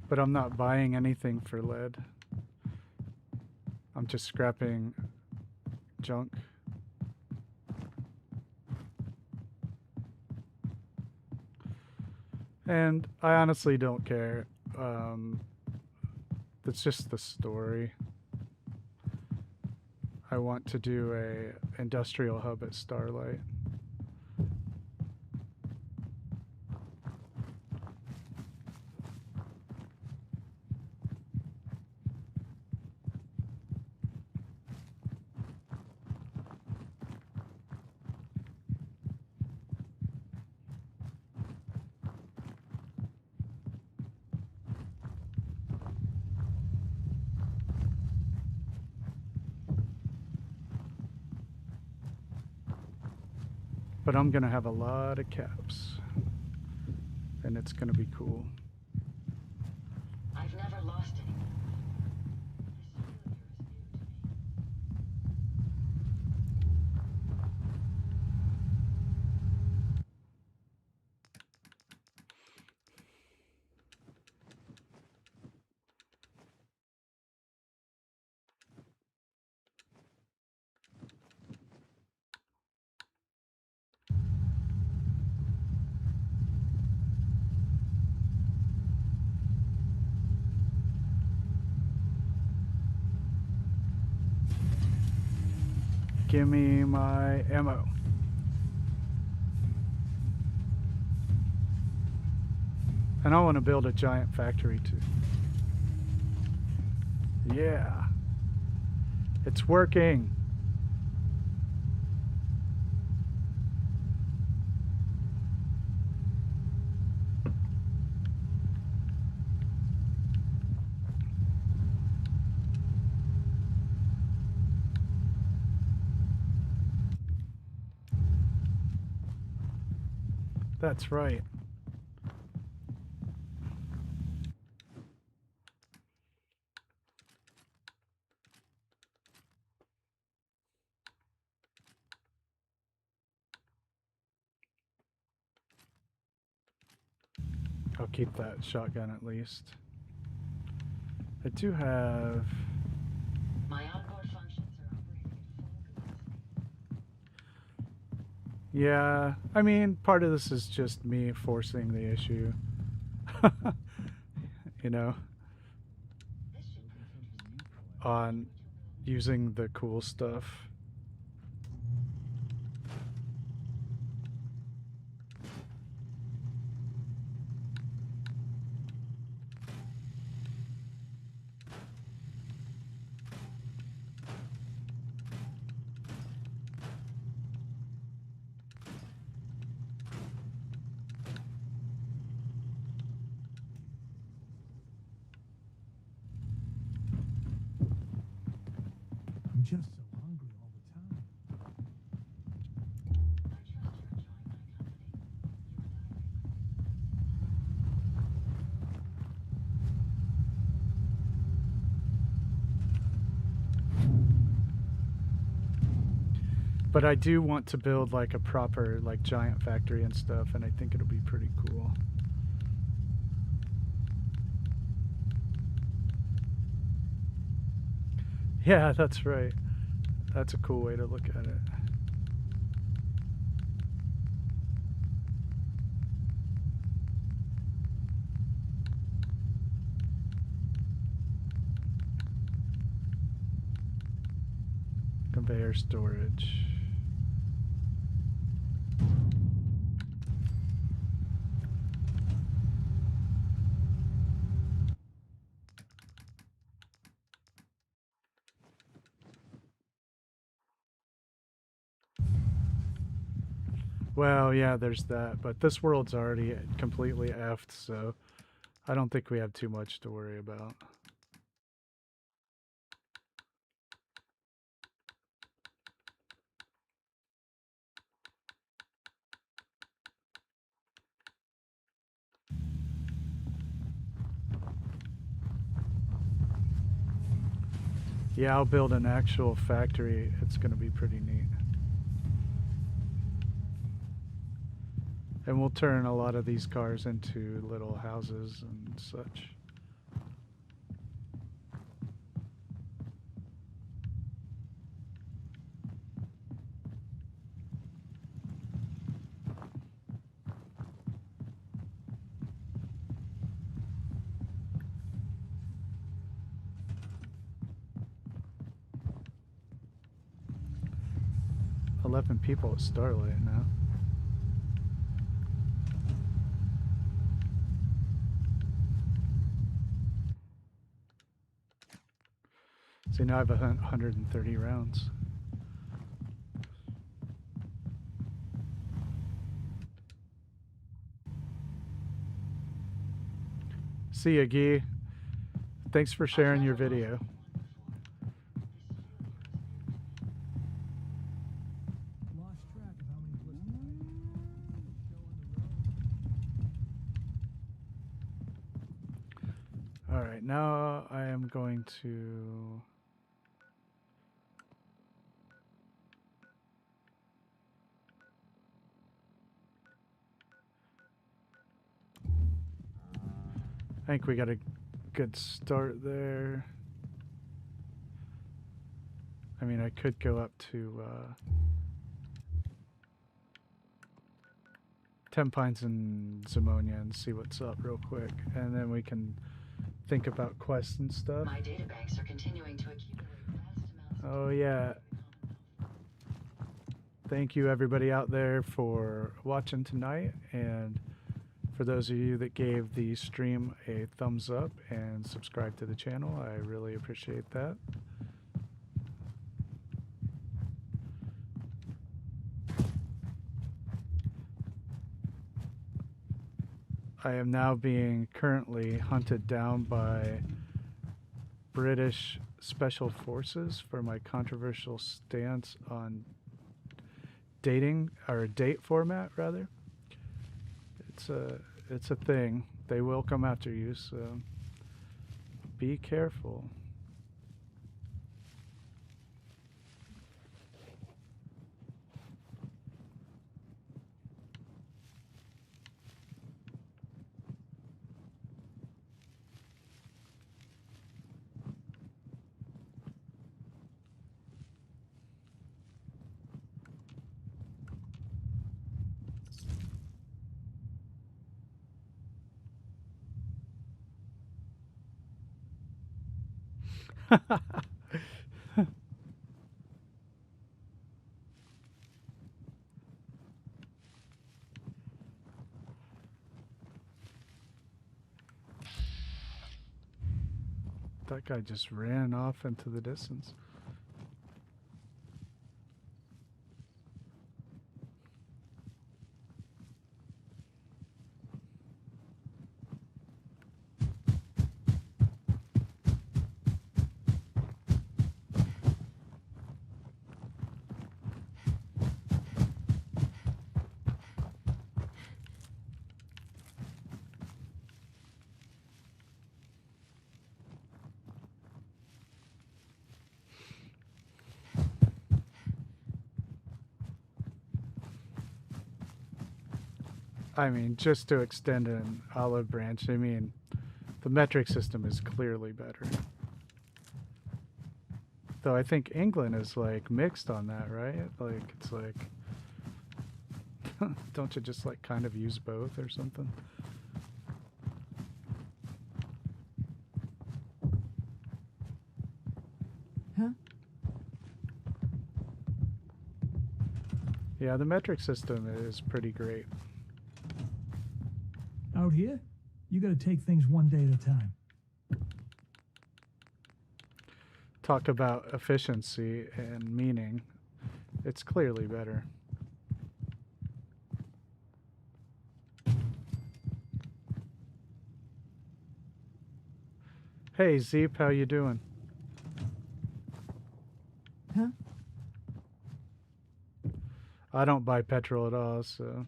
But I'm not buying anything for lead. I'm just scrapping junk. And I honestly don't care. That's just the story. I want to do a industrial hub at Starlight. But I'm gonna have a lot of caps, and it's gonna be cool. I've never lost anyone. This failure is new to me. Give me my ammo. And I want to build a giant factory too. Yeah. It's working. That's right. I'll keep that shotgun at least. I do have... My onboard functions are operating at full capacity. Yeah, I mean, part of this is just me forcing the issue. You know, This should prove interesting. on using the cool stuff. I'm just so hungry all the time. I trust you're enjoying my company. You and I, Raymond. But I do want to build like a proper like giant factory and stuff, and I think it'll be pretty cool. Yeah, that's right. That's a cool way to look at it. Conveyor storage. Well, yeah, there's that, but this world's already completely effed, so I don't think we have too much to worry about. Yeah, I'll build an actual factory. It's going to be pretty neat. And we'll turn a lot of these cars into little houses and such. $11 people at Starlight now. See, now I have 130 rounds. See ya, Guy. Thanks for sharing your video. Lost track of how many blisters I had. All right, now I am going to... I think we got a good start there. I mean, I could go up to 10 Pines and Zimonia and see what's up real quick, and then we can think about quests and stuff. My databanks are continuing to accumulate vast amounts of Oh data yeah, for the Commonwealth. thank you everybody out there for watching tonight, and for those of you that gave the stream a thumbs up and subscribe to the channel, I really appreciate that. I am now being currently hunted down by British Special Forces for my controversial stance on dating, or date format rather. It's a thing. They will come after you, so be careful. That guy just ran off into the distance. I mean, just to extend an olive branch, I mean, the metric system is clearly better. Though I think England is like mixed on that, right? Like, it's like, don't you just like kind of use both or something? Huh? Yeah, the metric system is pretty great. Out here, you gotta take things one day at a time. Talk about efficiency and meaning. It's clearly better. Hey Zeep, how you doing? Huh? I don't buy petrol at all, so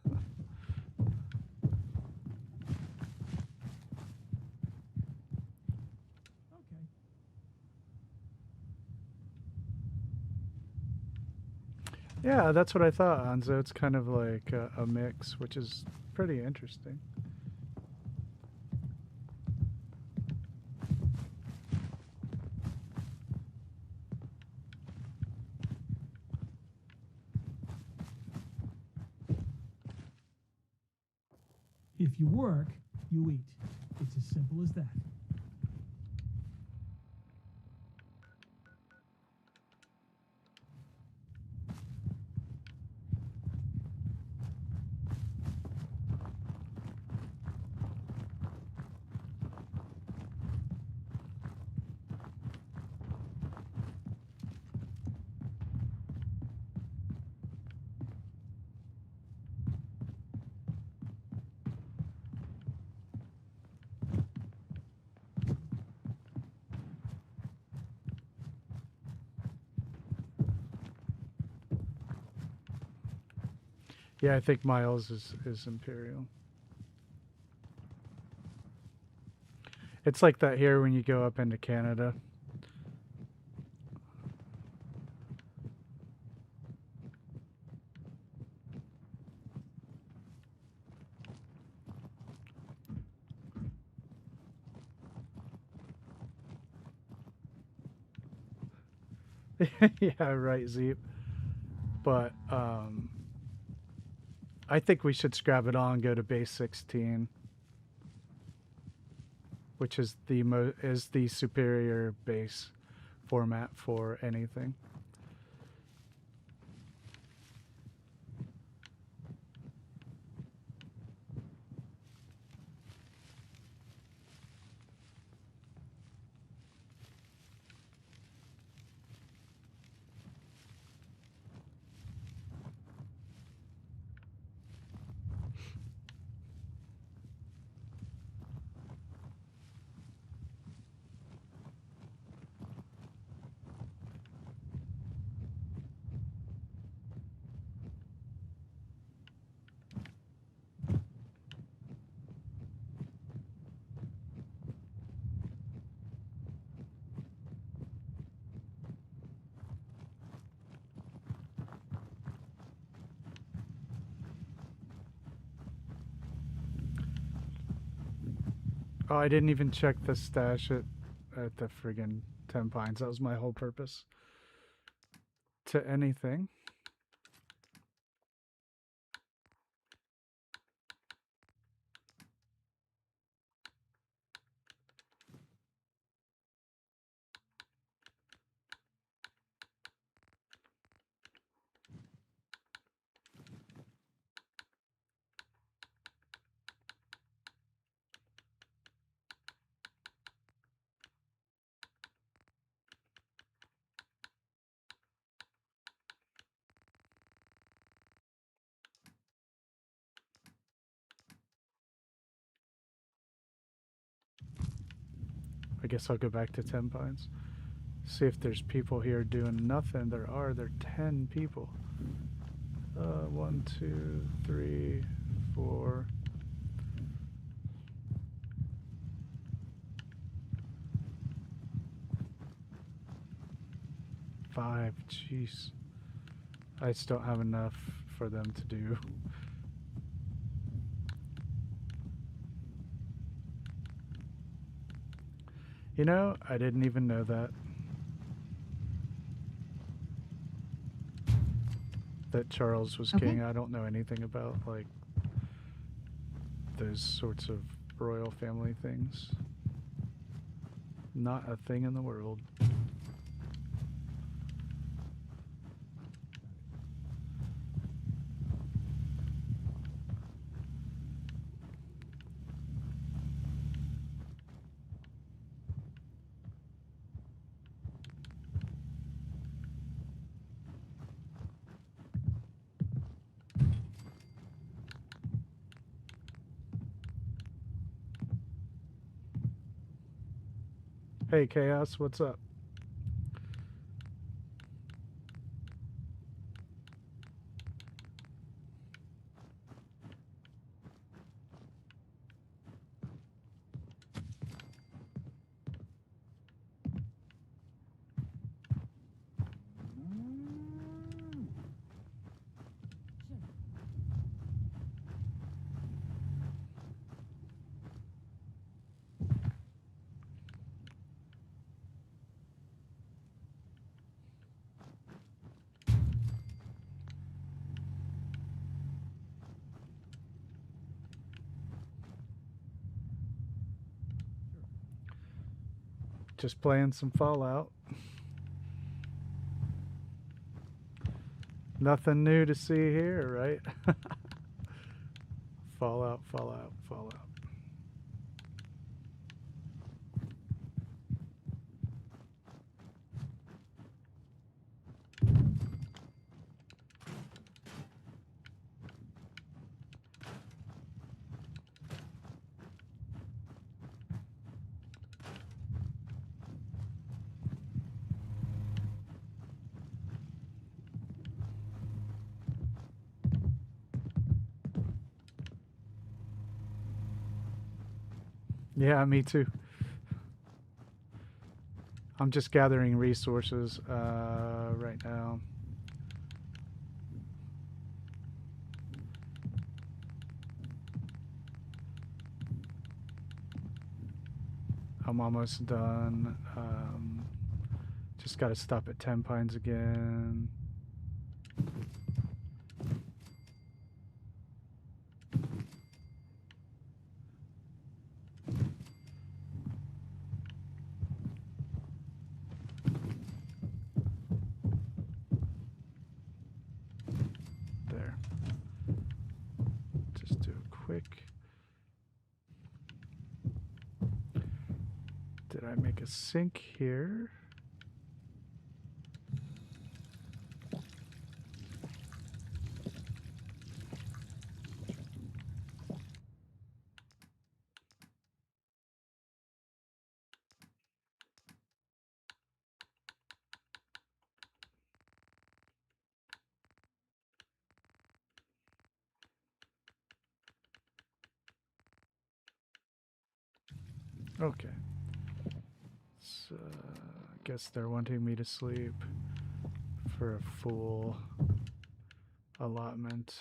Okay. yeah, that's what I thought, Anzo. It's kind of like a mix, which is pretty interesting. If you work, you eat. It's as simple as that. Yeah, I think Miles is Imperial. It's like that here when you go up into Canada. Yeah, right, Zeep. But I think we should scrap it all and go to base 16, which is the superior base format for anything. Oh, I didn't even check the stash at the friggin' 10 Pines. That was my whole purpose. To anything. I guess I'll go back to 10 Pines. See if there's people here doing nothing. There are 10 people. 1, 2, 3, 4. 5. Jeez. I just don't have enough for them to do. You know, I didn't even know that. That Charles was Okay. king. I don't know anything about, like, those sorts of royal family things. Not a thing in the world. Hey, Chaos, what's up? Just playing some Fallout. Nothing new to see here, right? Fallout, Fallout, Fallout. Yeah, me too. I'm just gathering resources right now. I'm almost done. Just got to stop at 10 Pines again. There. Just do a quick. Did I make a sink here? Okay. So, I guess they're wanting me to sleep for a full allotment.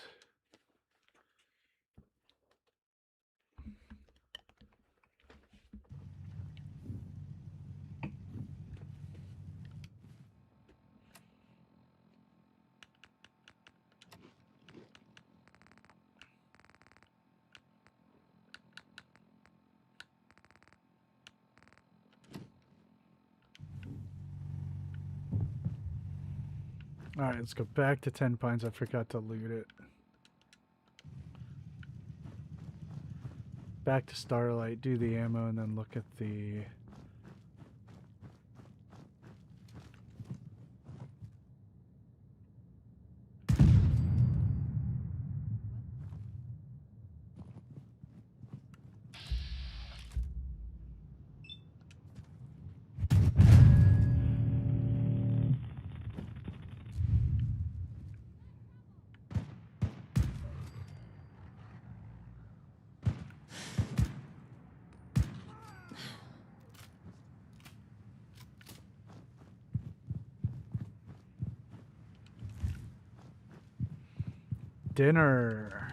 All right, let's go back to 10 Pines. I forgot to loot it. Back to Starlight, do the ammo, and then look at the... Dinner.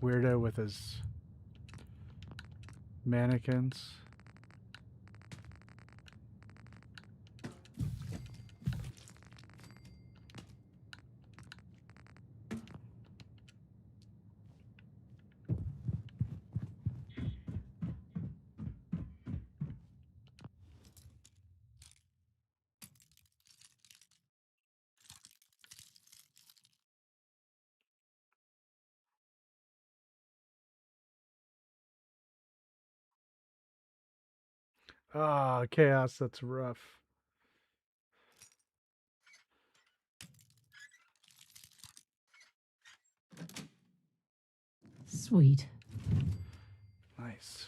Weirdo with his mannequins. Ah, chaos, that's rough. Sweet. Nice.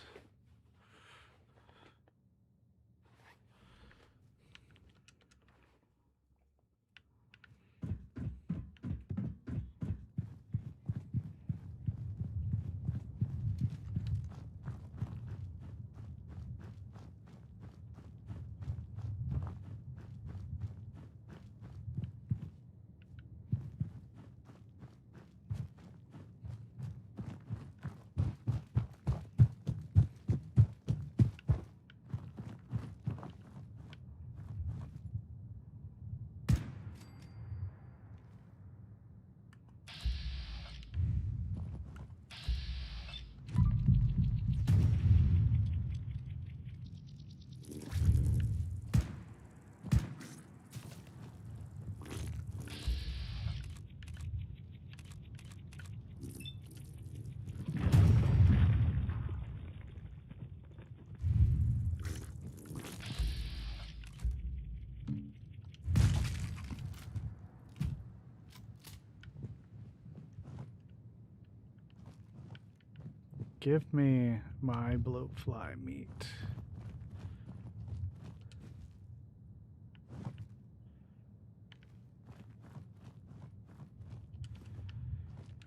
Give me my bloatfly meat.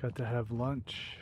Got to have lunch.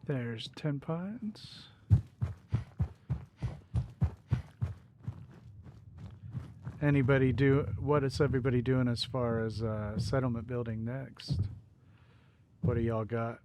There's 10 pines. What is everybody doing as far as settlement building next? What do y'all got?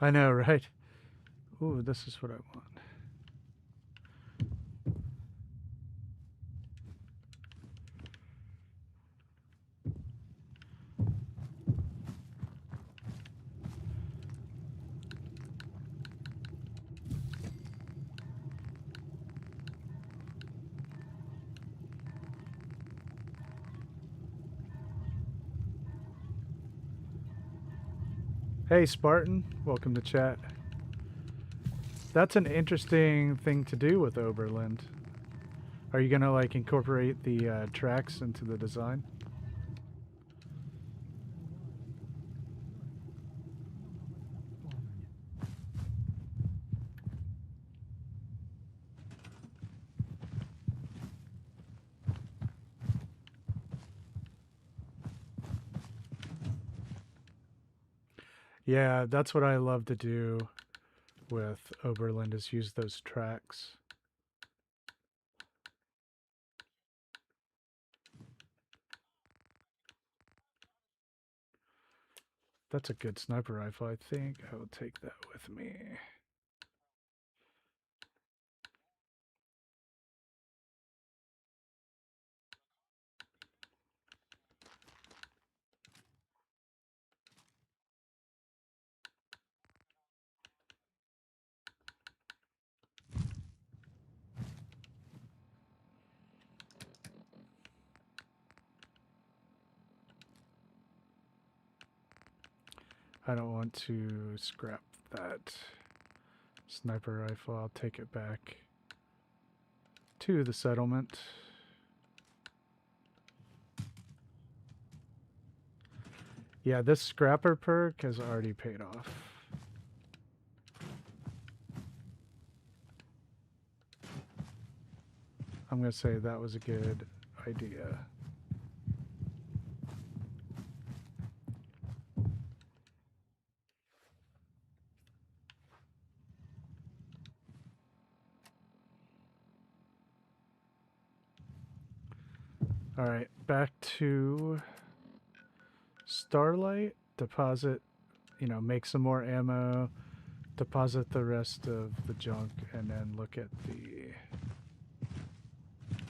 I know, right? Ooh, this is what I want. Hey, Spartan. Welcome to chat. That's an interesting thing to do with Oberland. Are you going to, like, incorporate the tracks into the design? Yeah, that's what I love to do with Oberlin is use those tracks. That's a good sniper rifle. I think I will take that with me. I don't want to scrap that sniper rifle. I'll take it back to the settlement. Yeah, this scrapper perk has already paid off. I'm going to say that was a good idea. All right, back to Starlight. Deposit, make some more ammo, deposit the rest of the junk, and then look at the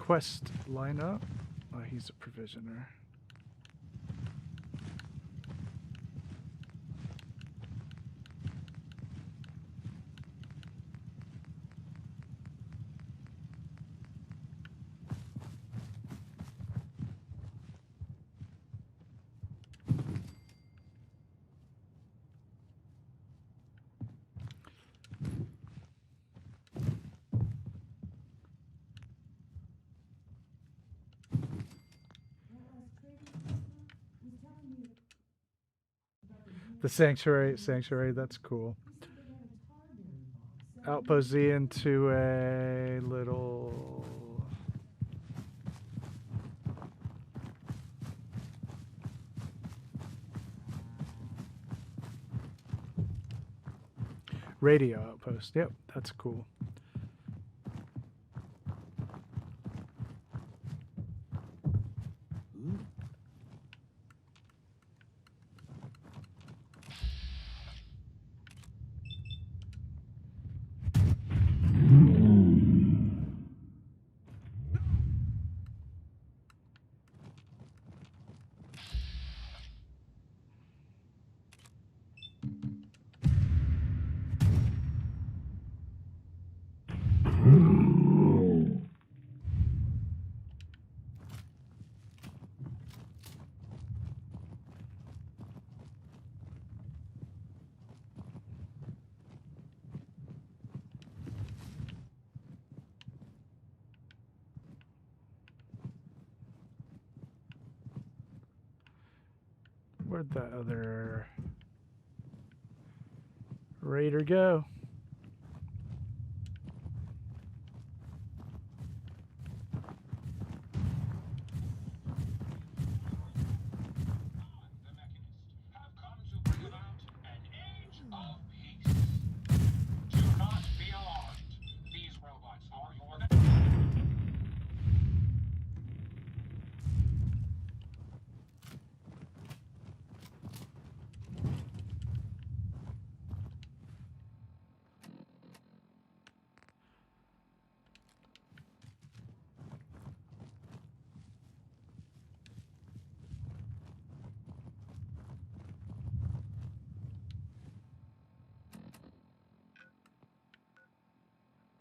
quest lineup. Oh, he's a provisioner. The sanctuary, that's cool. Outpost Z into a little radio outpost. Yep, that's cool. Where'd that other raider go? The Mechanists have come to bring about an age of peace. Do not be alarmed. These robots are your...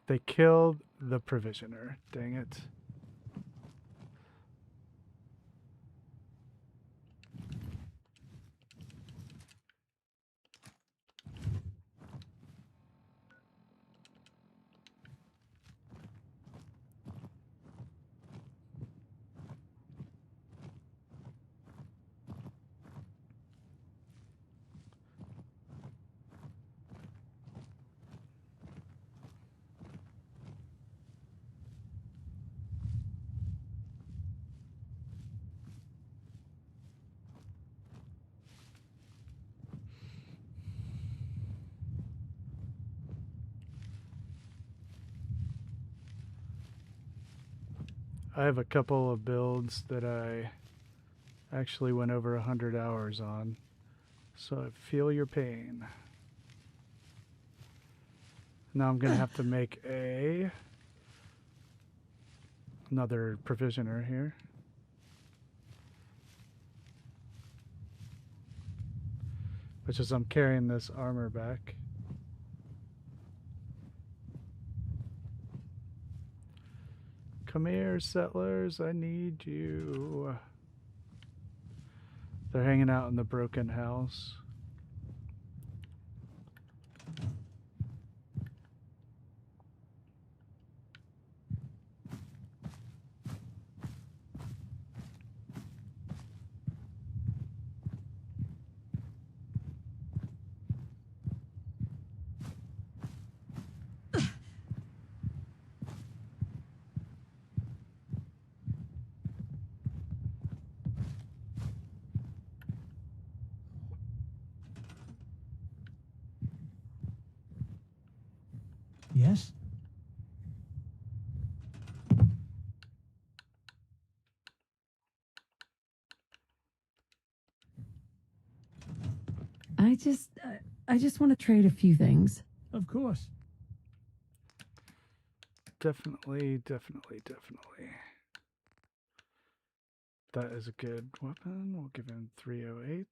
They killed the provisioner. Dang it. I have a couple of builds that I actually went over 100 hours on, so I feel your pain. Now I'm gonna have to make another provisioner here. Which is I'm carrying this armor back. Come here, settlers, I need you. They're hanging out in the broken house. Yes? I just want to trade a few things. Of course. Definitely. That is a good weapon. We'll give him 308.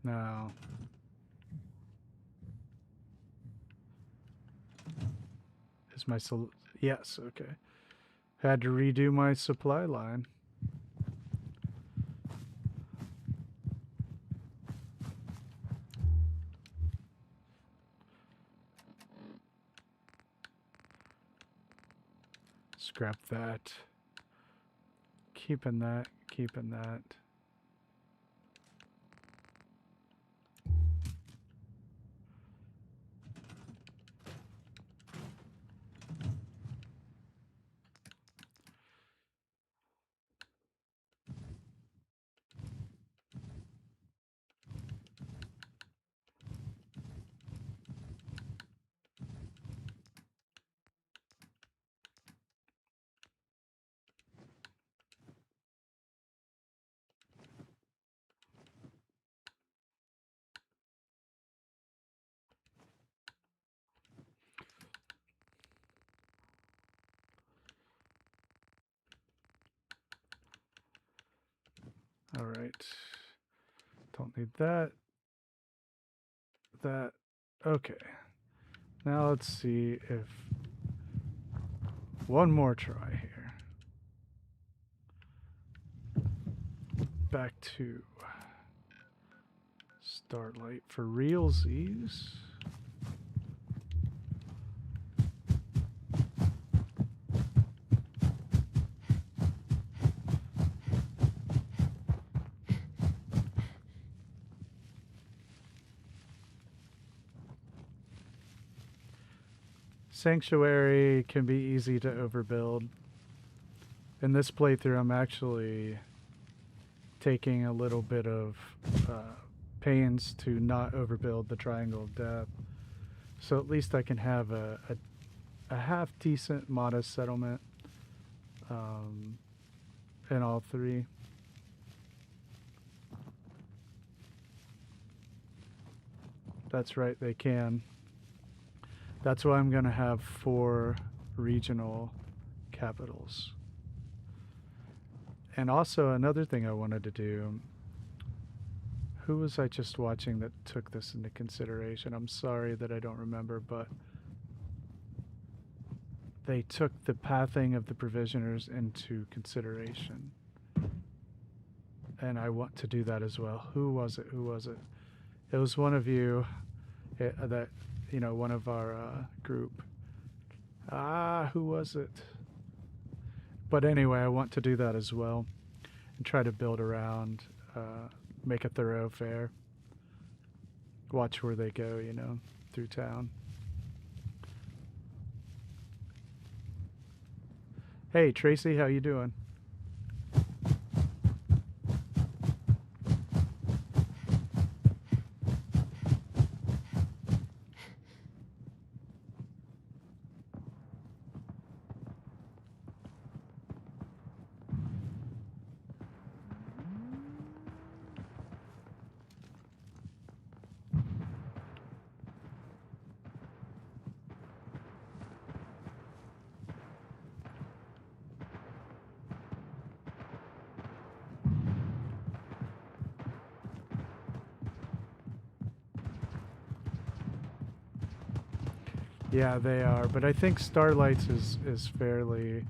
Now, is my yes, okay. Had to redo my supply line. Scrap that. Keeping that. All right. Don't need that. That. Okay. Now let's see if one more try here. Back to Starlight for realsies. Sanctuary can be easy to overbuild. In this playthrough, I'm actually taking a little bit of pains to not overbuild the Triangle of Death. So at least I can have a half decent, modest settlement in all three. That's right, they can. That's why I'm going to have 4 regional capitals. And also another thing I wanted to do, who was I just watching that took this into consideration? I'm sorry that I don't remember, but they took the pathing of the provisioners into consideration. and I want to do that as well. Who was it? Who was it? It was one of you that, you know, one of our group. Who was it? But anyway, I want to do that as well and try to build around, make a thoroughfare. Watch where they go, you know, through town. Hey, Tracy, how you doing? Yeah, they are, but I think Starlight's is fairly.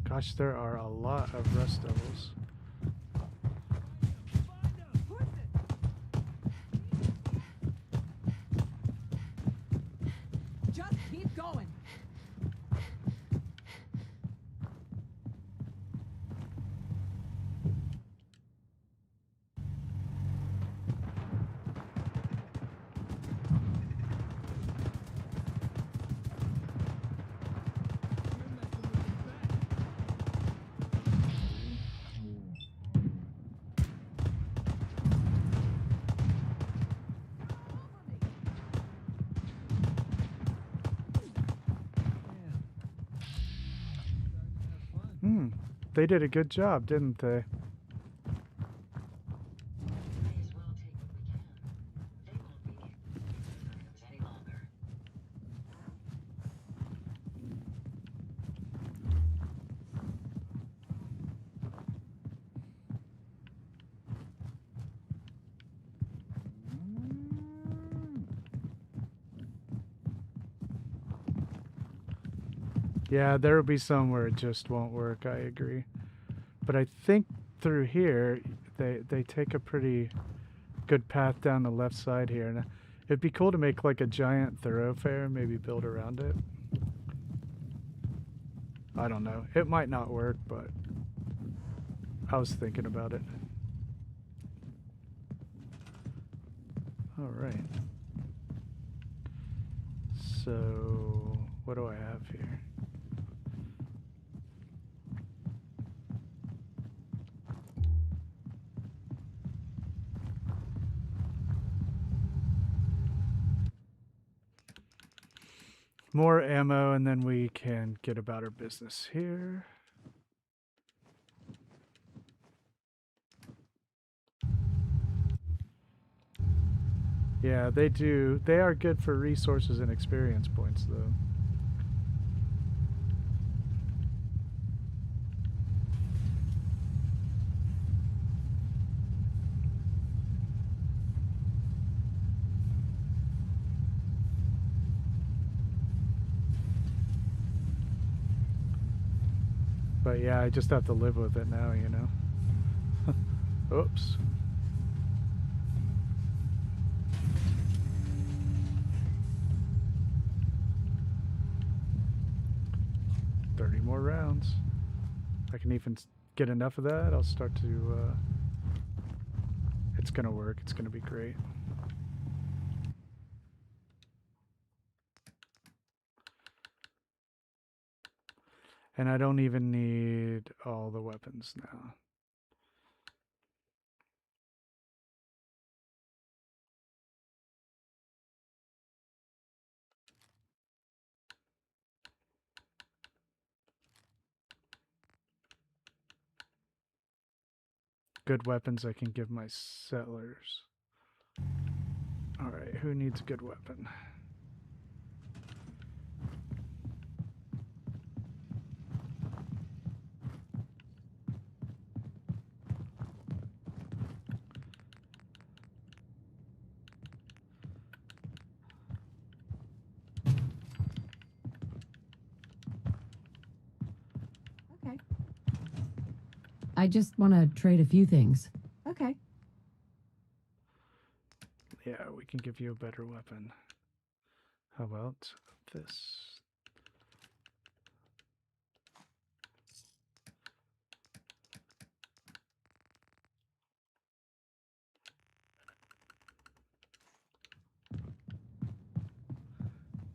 Gosh, there are a lot of Rust Devils. Just keep going. They did a good job, didn't they? May as well take what we can. They won't be items any longer. Yeah, there will be some where it just won't work, I agree. But I think through here, they take a pretty good path down the left side here. And it'd be cool to make like a giant thoroughfare, maybe build around it. I don't know. It might not work, but I was thinking about it. All right. So, what do I have here? More ammo, and then we can get about our business here. Yeah, they do. They are good for resources and experience points, though. But yeah, I just have to live with it now, you know. Oops. More rounds. I can even get enough of that. I'll start to. It's gonna work. It's gonna be great. And I don't even need all the weapons now. Good weapons I can give my settlers. Alright, who needs a good weapon? Okay. I just want to trade a few things. Okay. Yeah, we can give you a better weapon. How about this?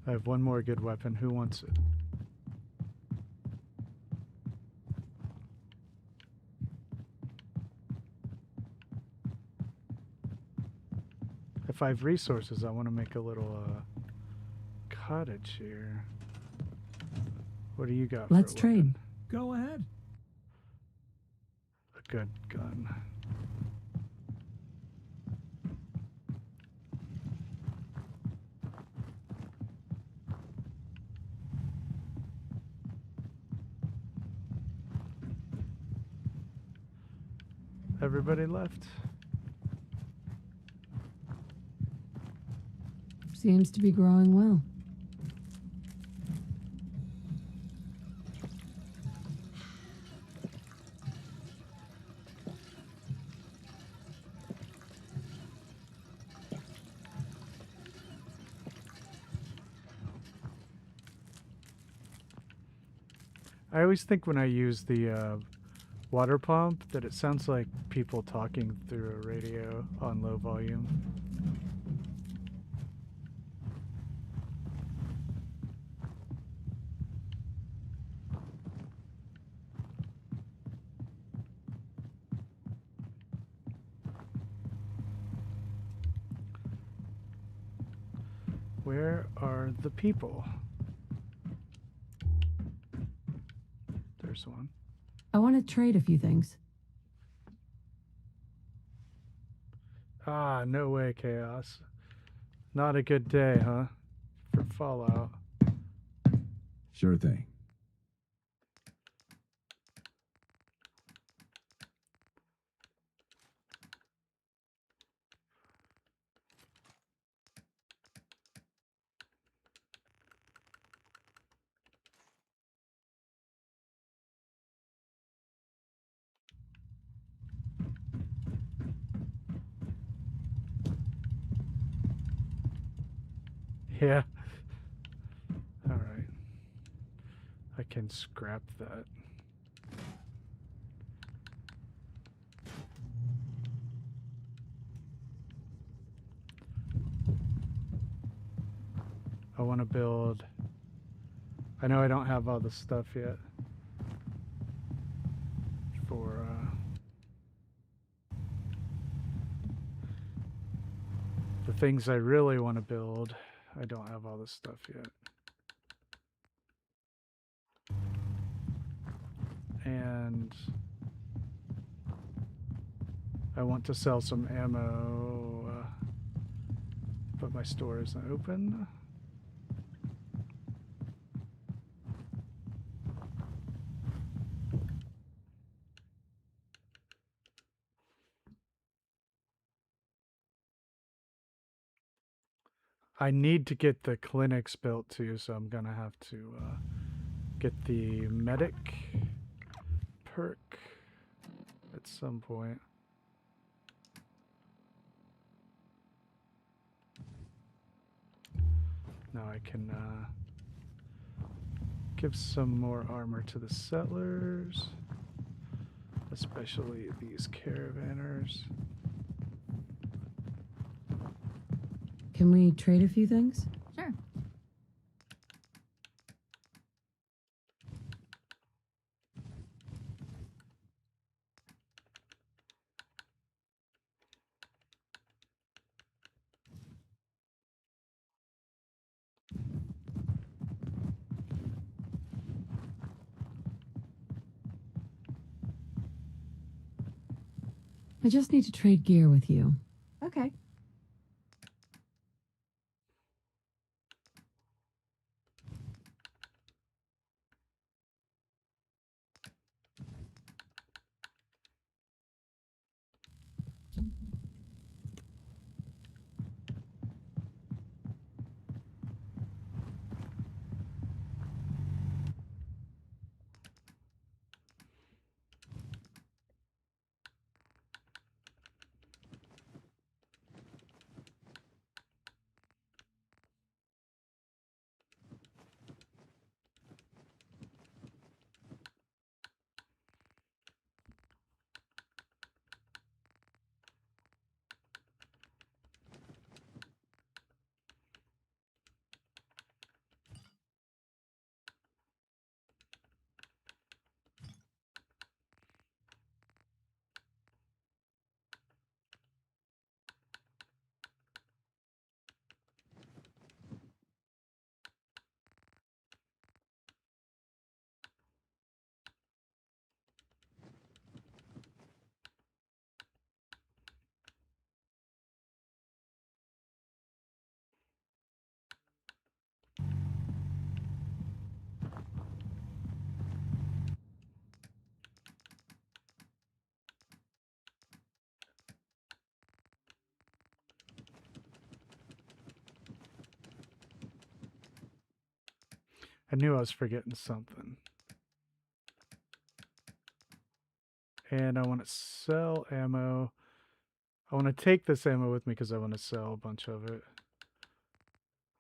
I have one more good weapon. Who wants it? If I have resources, I want to make a little cottage here. What do you got? Let's for a trade. weapon? Go ahead. A good gun. Everybody left. Seems to be growing well. I always think when I use the water pump that it sounds like people talking through a radio on low volume. Where are the people? There's one. I want to trade a few things. Ah, no way, Chaos. Not a good day, huh? For Fallout. Sure thing. Yeah. Alright. I can scrap that. I want to build... I know I don't have all the stuff yet. For, the things I really want to build, I don't have all the stuff yet. And I want to sell some ammo, but my store isn't open. I need to get the clinics built too, so I'm gonna have to get the medic perk at some point. Now I can give some more armor to the settlers, especially these caravanners. Can we trade a few things? Sure. I just need to trade gear with you. Okay. I knew I was forgetting something. And I want to sell ammo. I want to take this ammo with me because I want to sell a bunch of it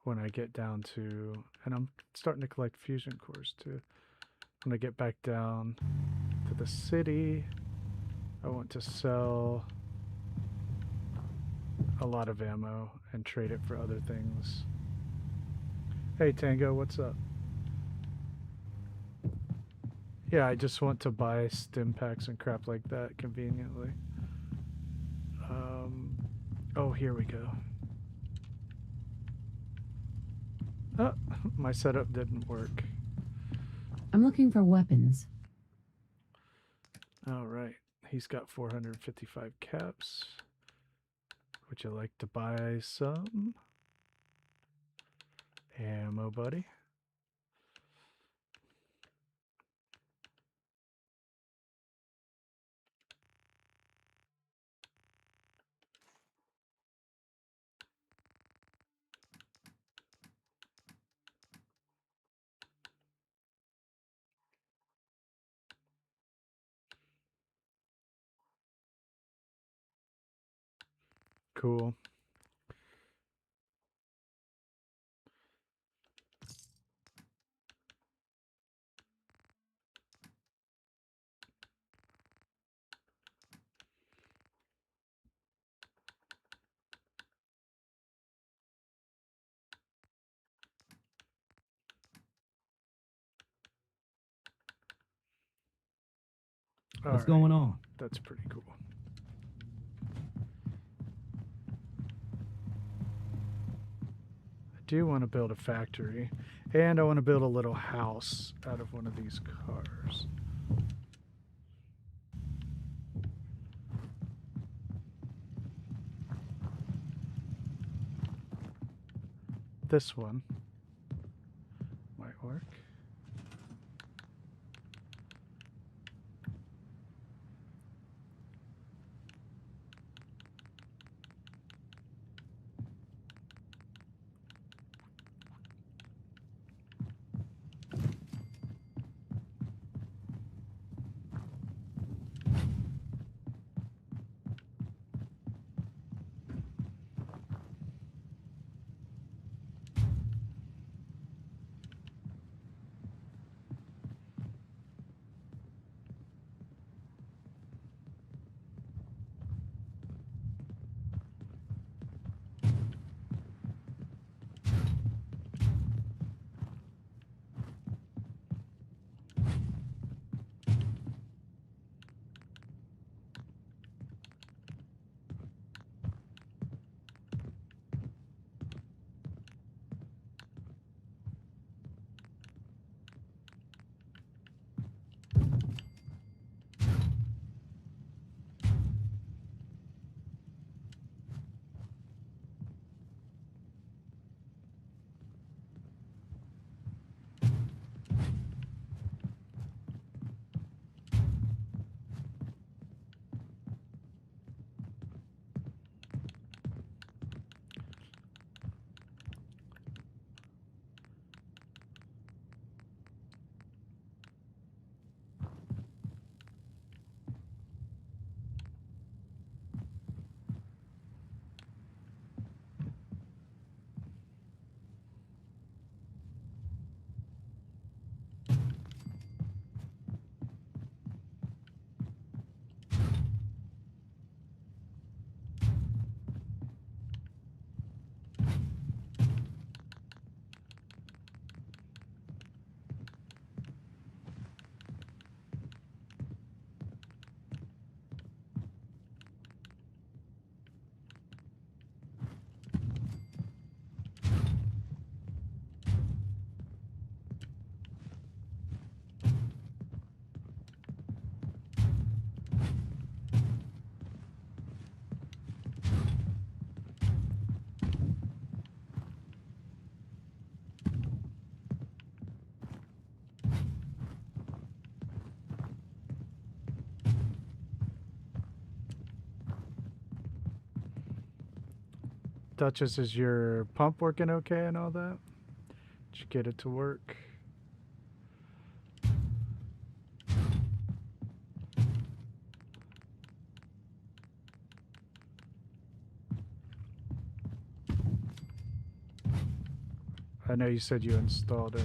when I get down to... And I'm starting to collect fusion cores too. When I get back down to the city, I want to sell a lot of ammo and trade it for other things. Hey Tango, what's up? Yeah, I just want to buy stim packs and crap like that conveniently. Oh, here we go. Oh, my setup didn't work. I'm looking for weapons. All right, he's got 455 caps. Would you like to buy some ammo, buddy? Cool. What's going on? That's pretty cool. I do want to build a factory, and I want to build a little house out of one of these cars. This one might work. Duchess, is your pump working okay and all that? Did you get it to work? I know you said you installed it.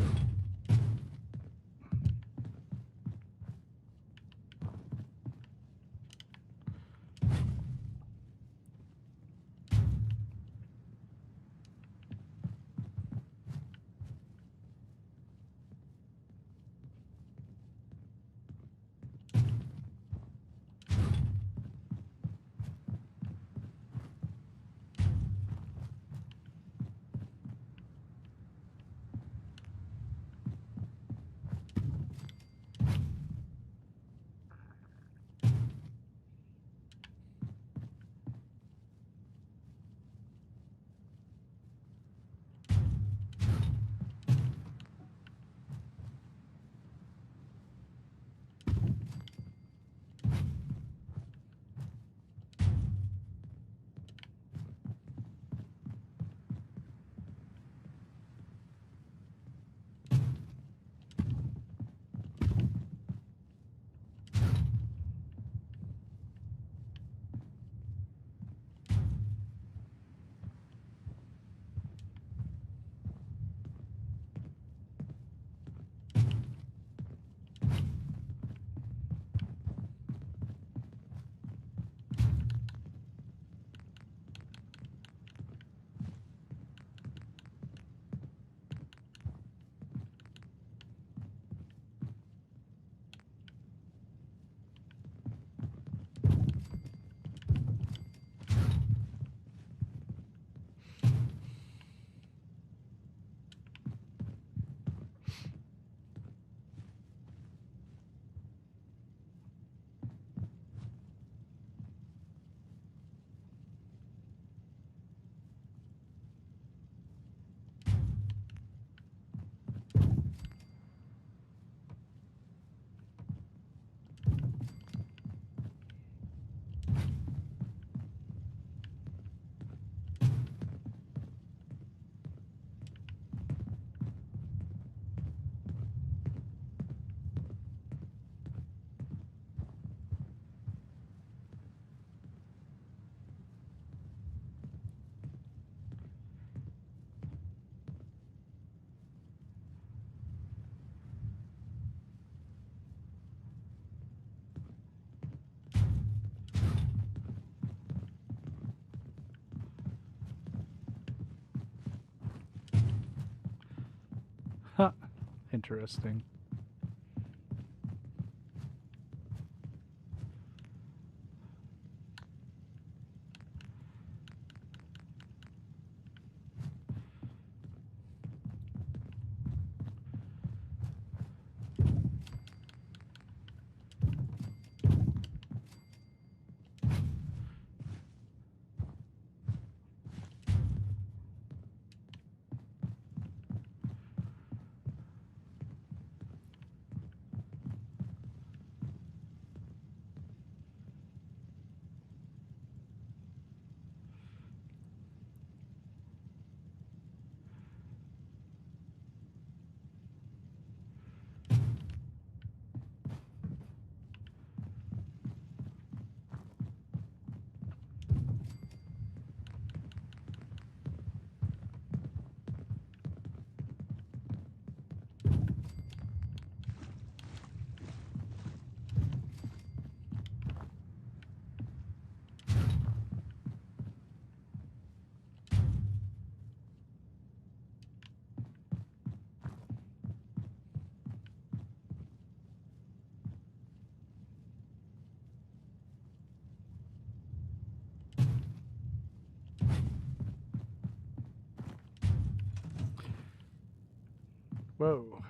Huh. Interesting. Whoa.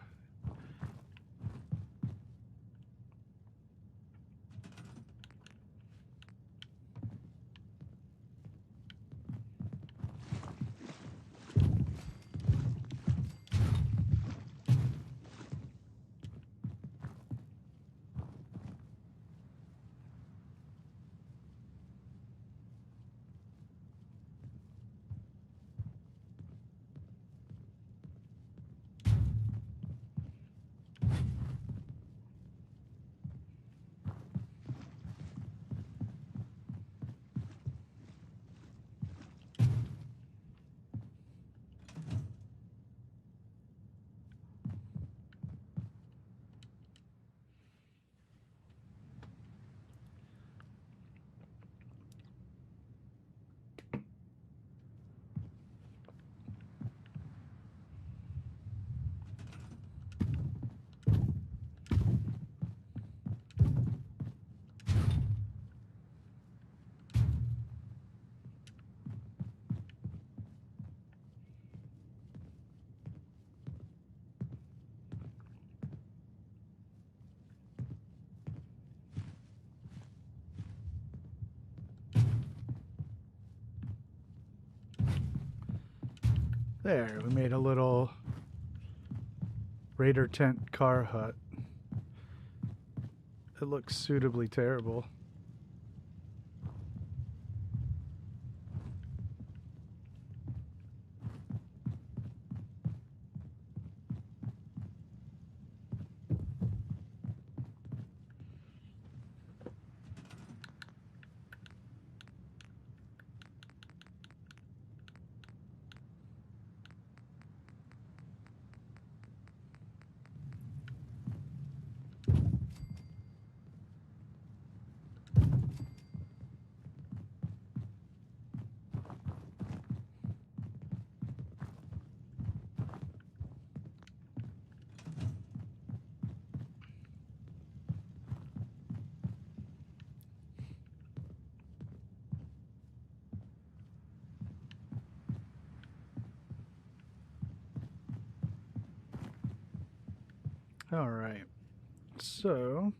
There, we made a little Raider tent car hut. It looks suitably terrible. All right, so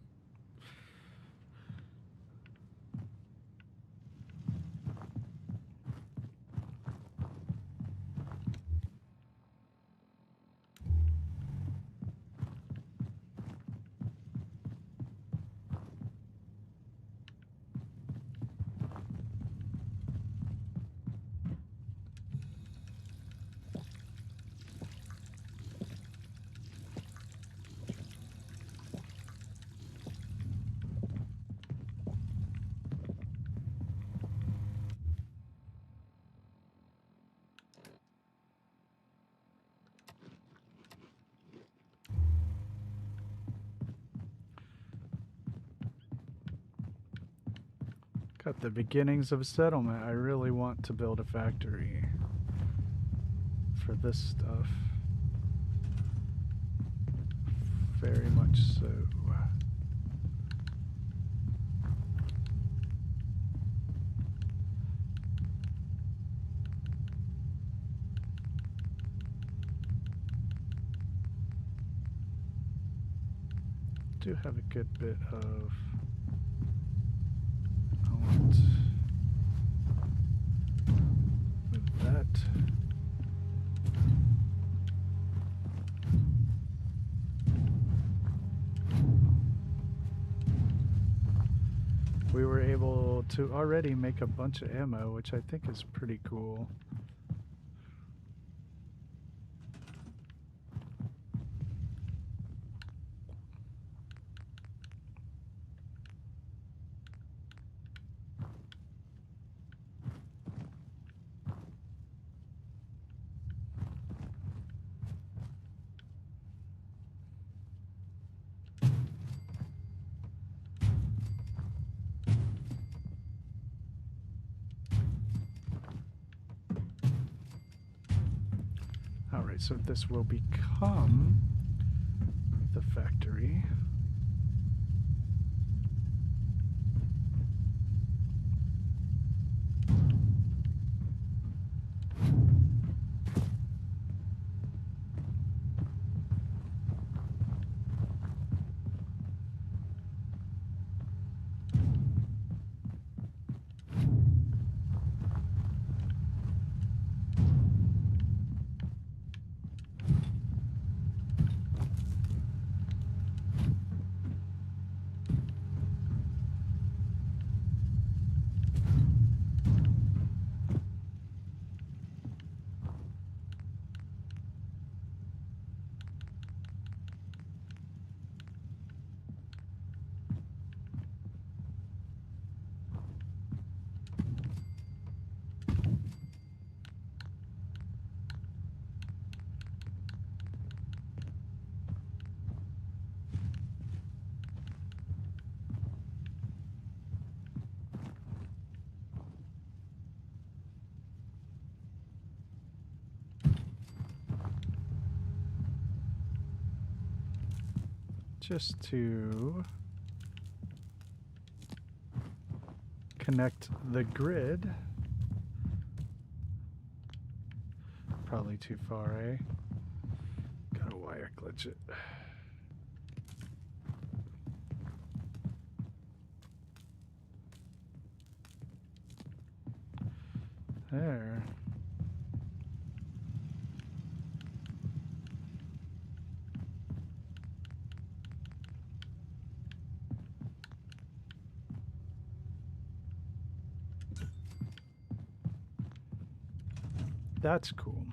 got the beginnings of a settlement. I really want to build a factory for this stuff. Very much so. Do have a good bit of. I want move that. We were able to already make a bunch of ammo, which I think is pretty cool. Alright, so this will become the factory. Just to connect the grid. Probably too far, eh? Gotta wire glitch it. There. That's cool.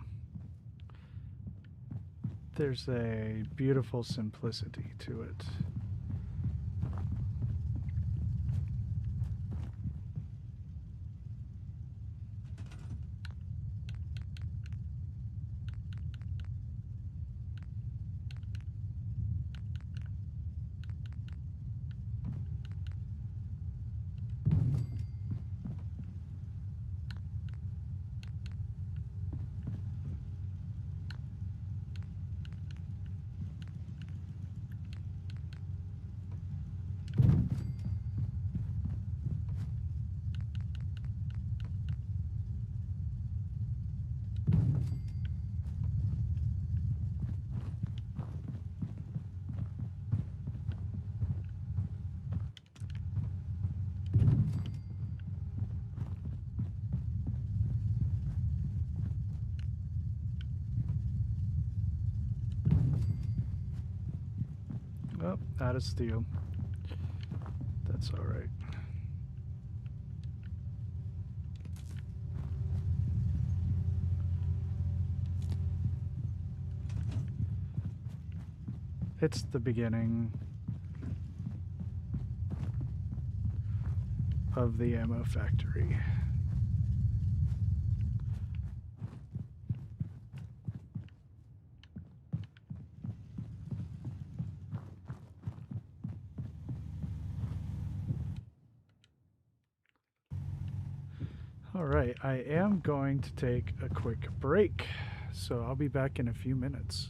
There's a beautiful simplicity to it. Oh, out of steel. That's all right. It's the beginning of the ammo factory. All right, I am going to take a quick break, so I'll be back in a few minutes.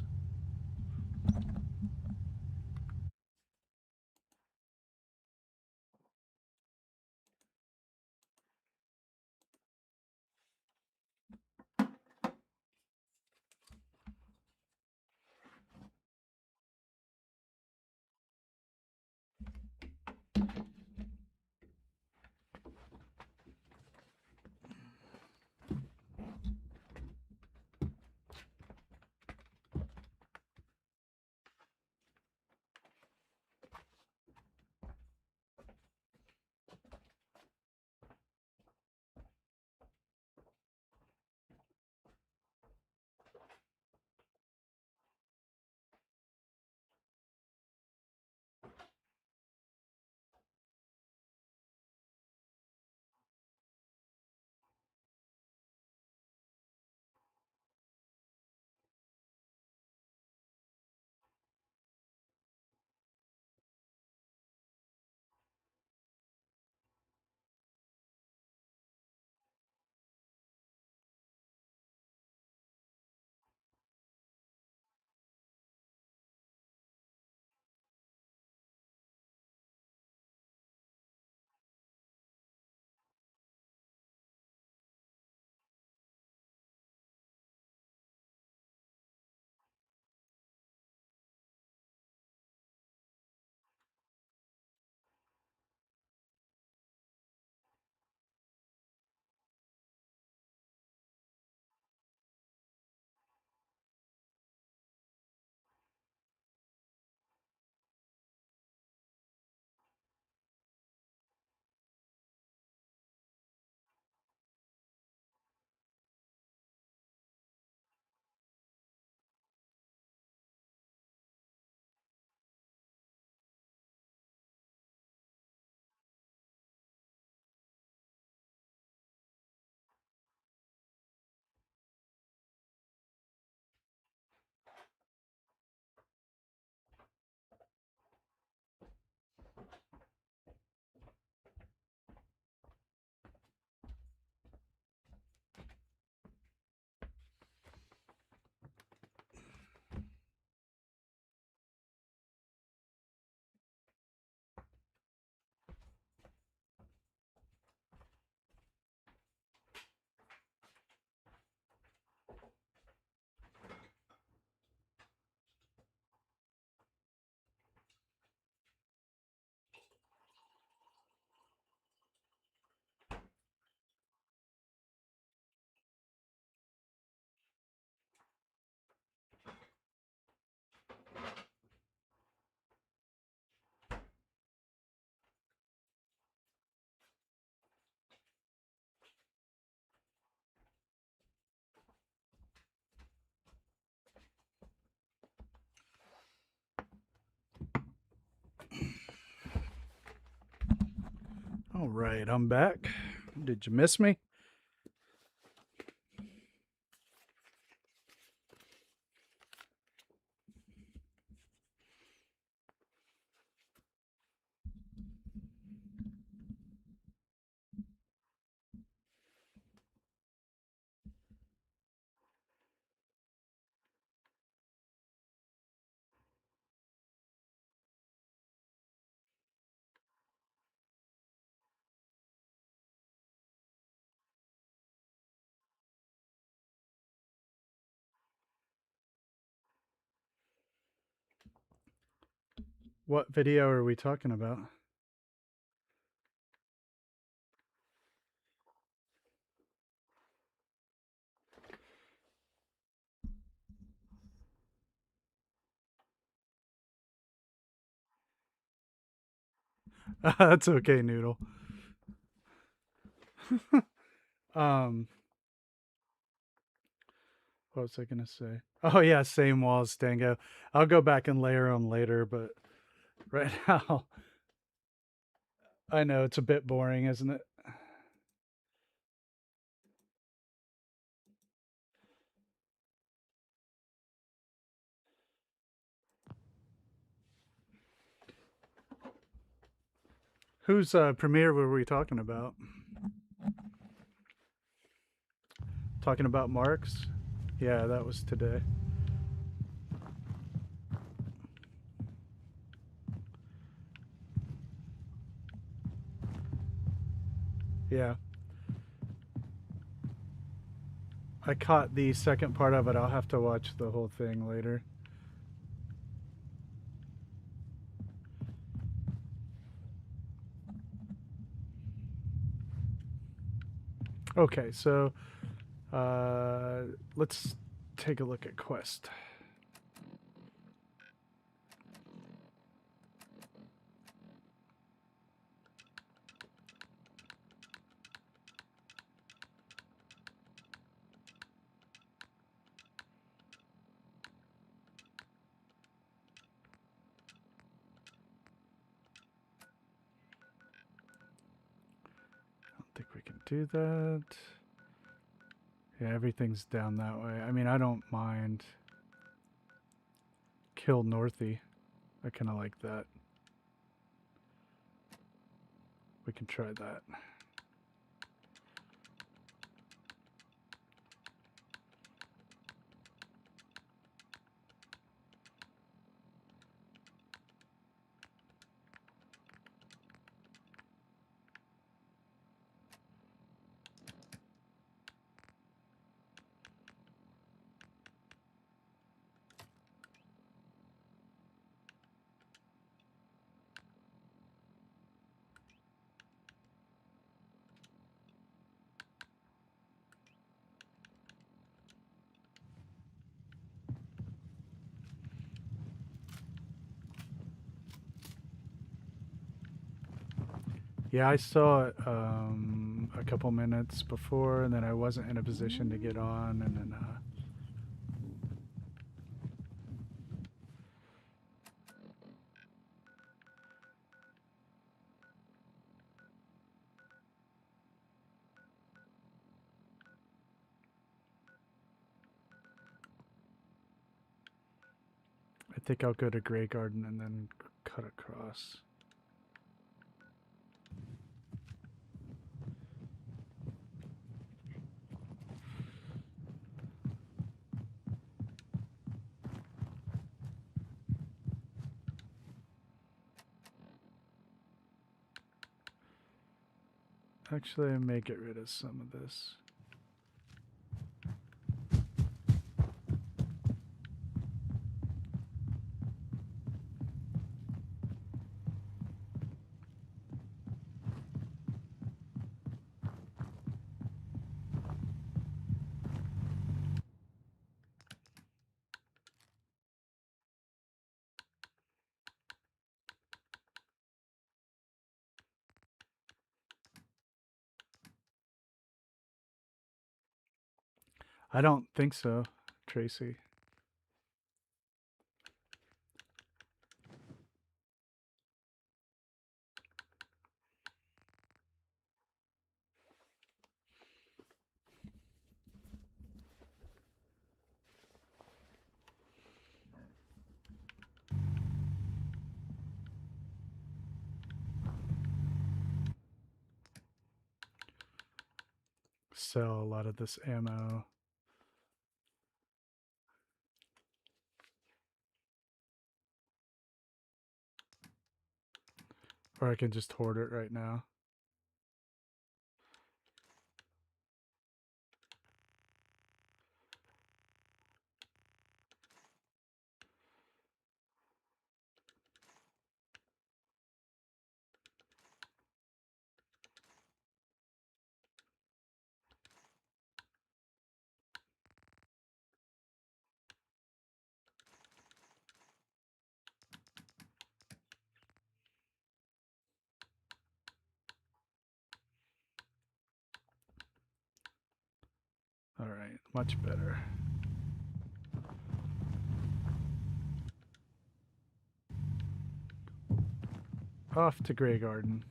right, I'm back. Did you miss me? What video are we talking about? That's okay, Noodle. um, what was I gonna say? Oh yeah, same walls, Tango. I'll go back and layer them later, but right now, I know it's a bit boring, isn't it? Whose premiere were we talking about? Talking about Mark's? Yeah, that was today. Yeah. I caught the second part of it. I'll have to watch the whole thing later. Okay, so let's take a look at Quest. I don't think we can do that. Yeah, everything's down that way. I mean, I don't mind. Kill Northy. I kind of like that. We can try that. Yeah, I saw it a couple minutes before, and then I wasn't in a position to get on, and then I think I'll go to Grey Garden and then cut across. Actually, I may get rid of some of this. I don't think so, Tracy. sell a lot of this ammo. Or I can just hoard it right now. All right, much better. Off to Grey Garden.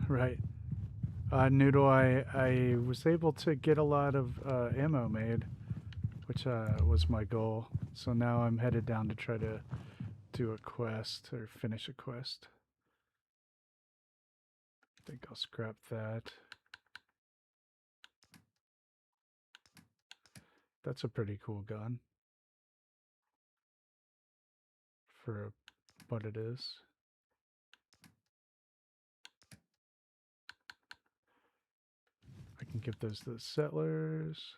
Right. Noodle, I was able to get a lot of ammo made, which was my goal. So now I'm headed down to try to do a quest or finish a quest. I think I'll scrap that. That's a pretty cool gun for what it is. I can give those to the settlers.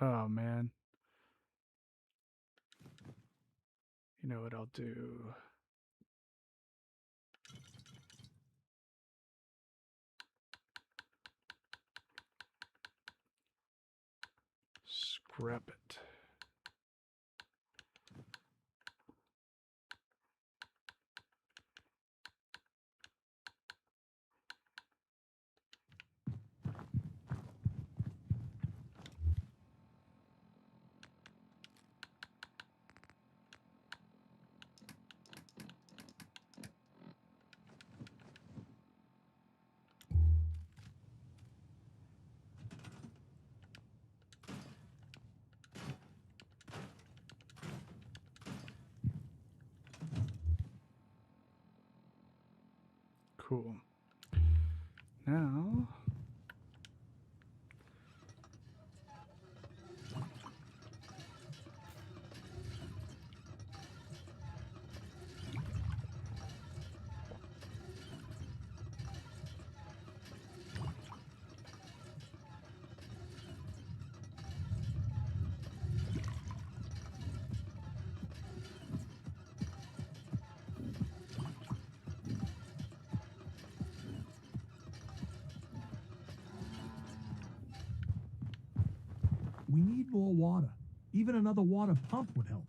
Oh man. You know what I'll do? Scrap it. Cool. Now... We need more water. Even another water pump would help.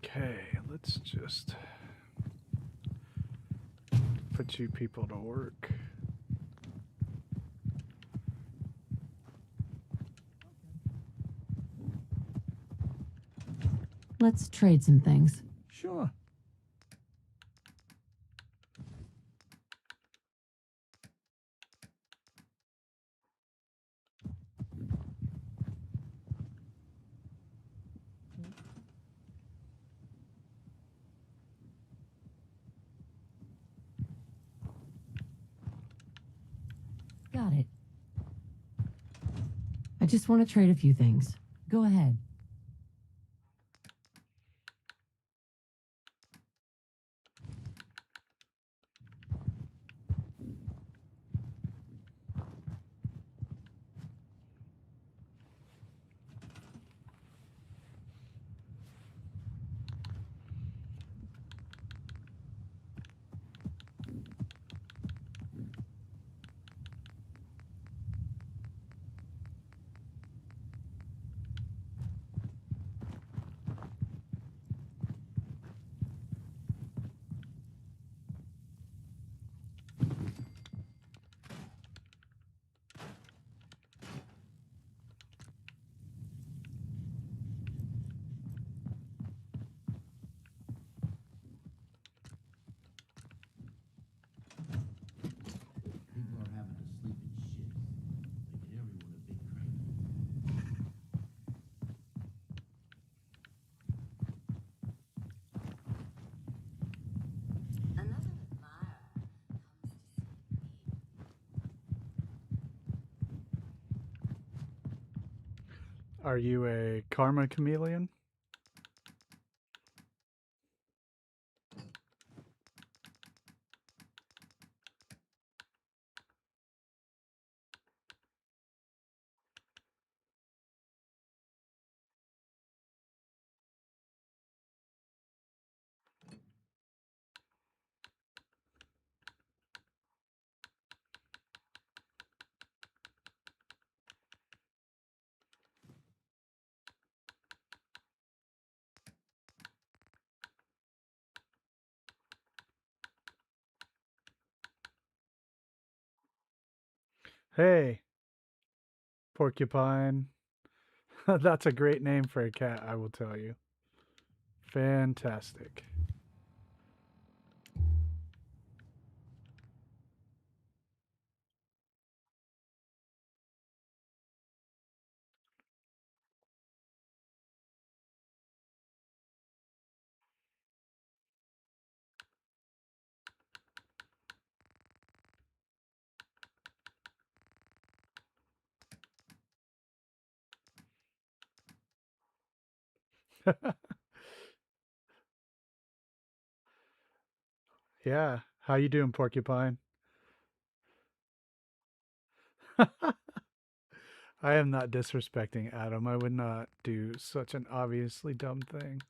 Okay, let's just put you people to work. Let's trade some things. Sure. Got it. I just want to trade a few things. Go ahead. People are having to sleep in shifts, making everyone a bit cranky. Another admirer comes to see me. Are you a karma chameleon? Hey, porcupine. That's a great name for a cat, I will tell you. Fantastic. Yeah, how you doing, porcupine? I am not disrespecting Adam. I would not do such an obviously dumb thing.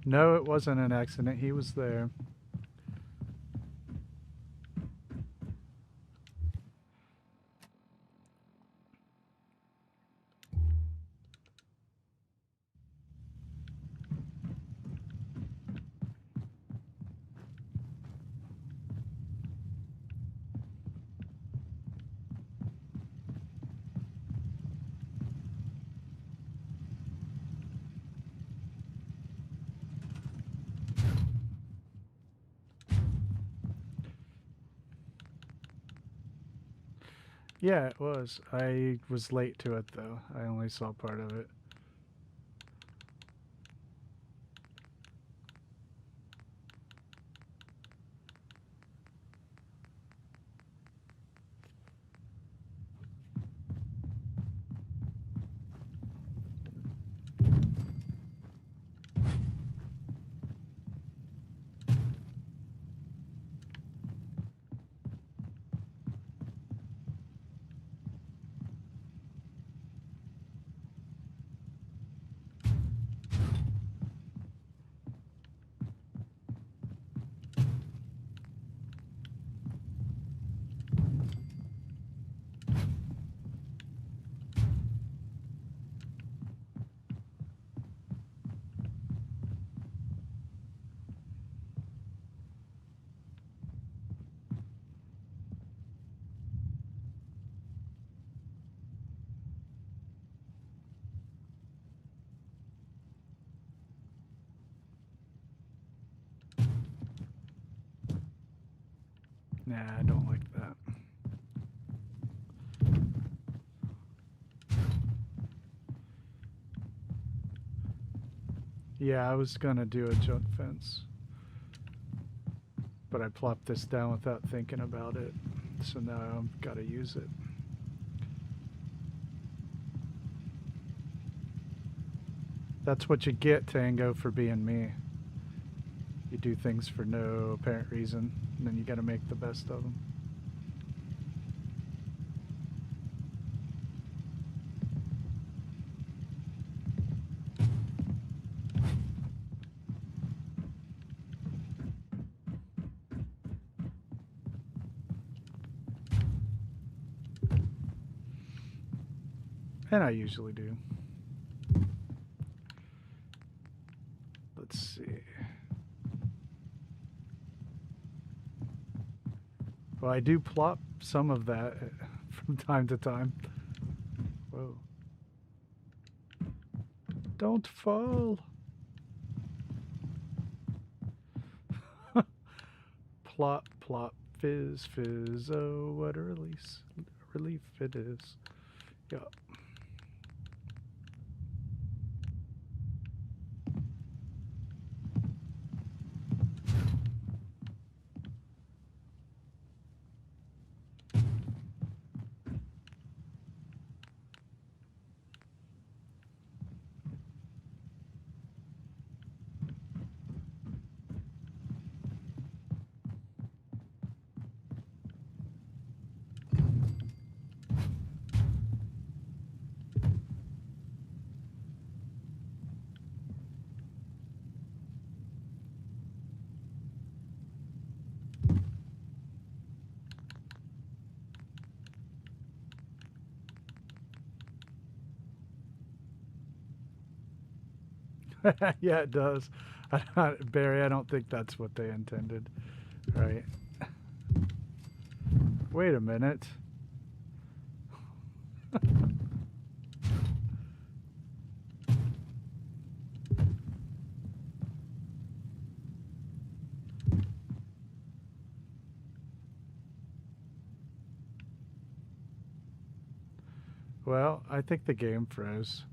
No, it wasn't an accident. He was there. Yeah, it was. I was late to it though. I only saw part of it. Nah, I don't like that. Yeah, I was gonna do a junk fence, but I plopped this down without thinking about it, so now I've got to use it. That's what you get, Tango, for being me. You do things for no apparent reason, and then you got to make the best of them. And I usually do. Let's see. Well, I do plop some of that from time to time. Whoa. Don't fall. Plop, plop, fizz, fizz. Oh, what a relief it is. Yup. Yeah, it does. Barry, I don't think that's what they intended. Right. Wait a minute. Well, I think the game froze.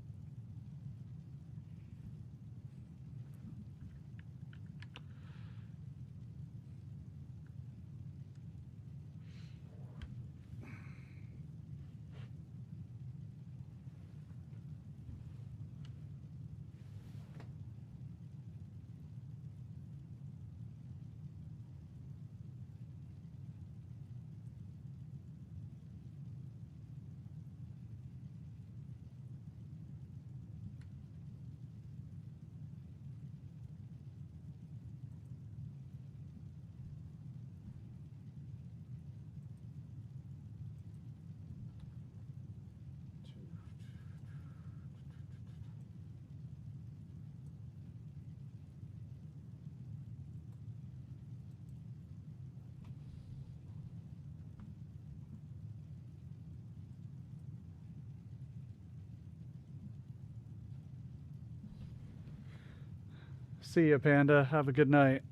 See ya, Panda. Have a good night.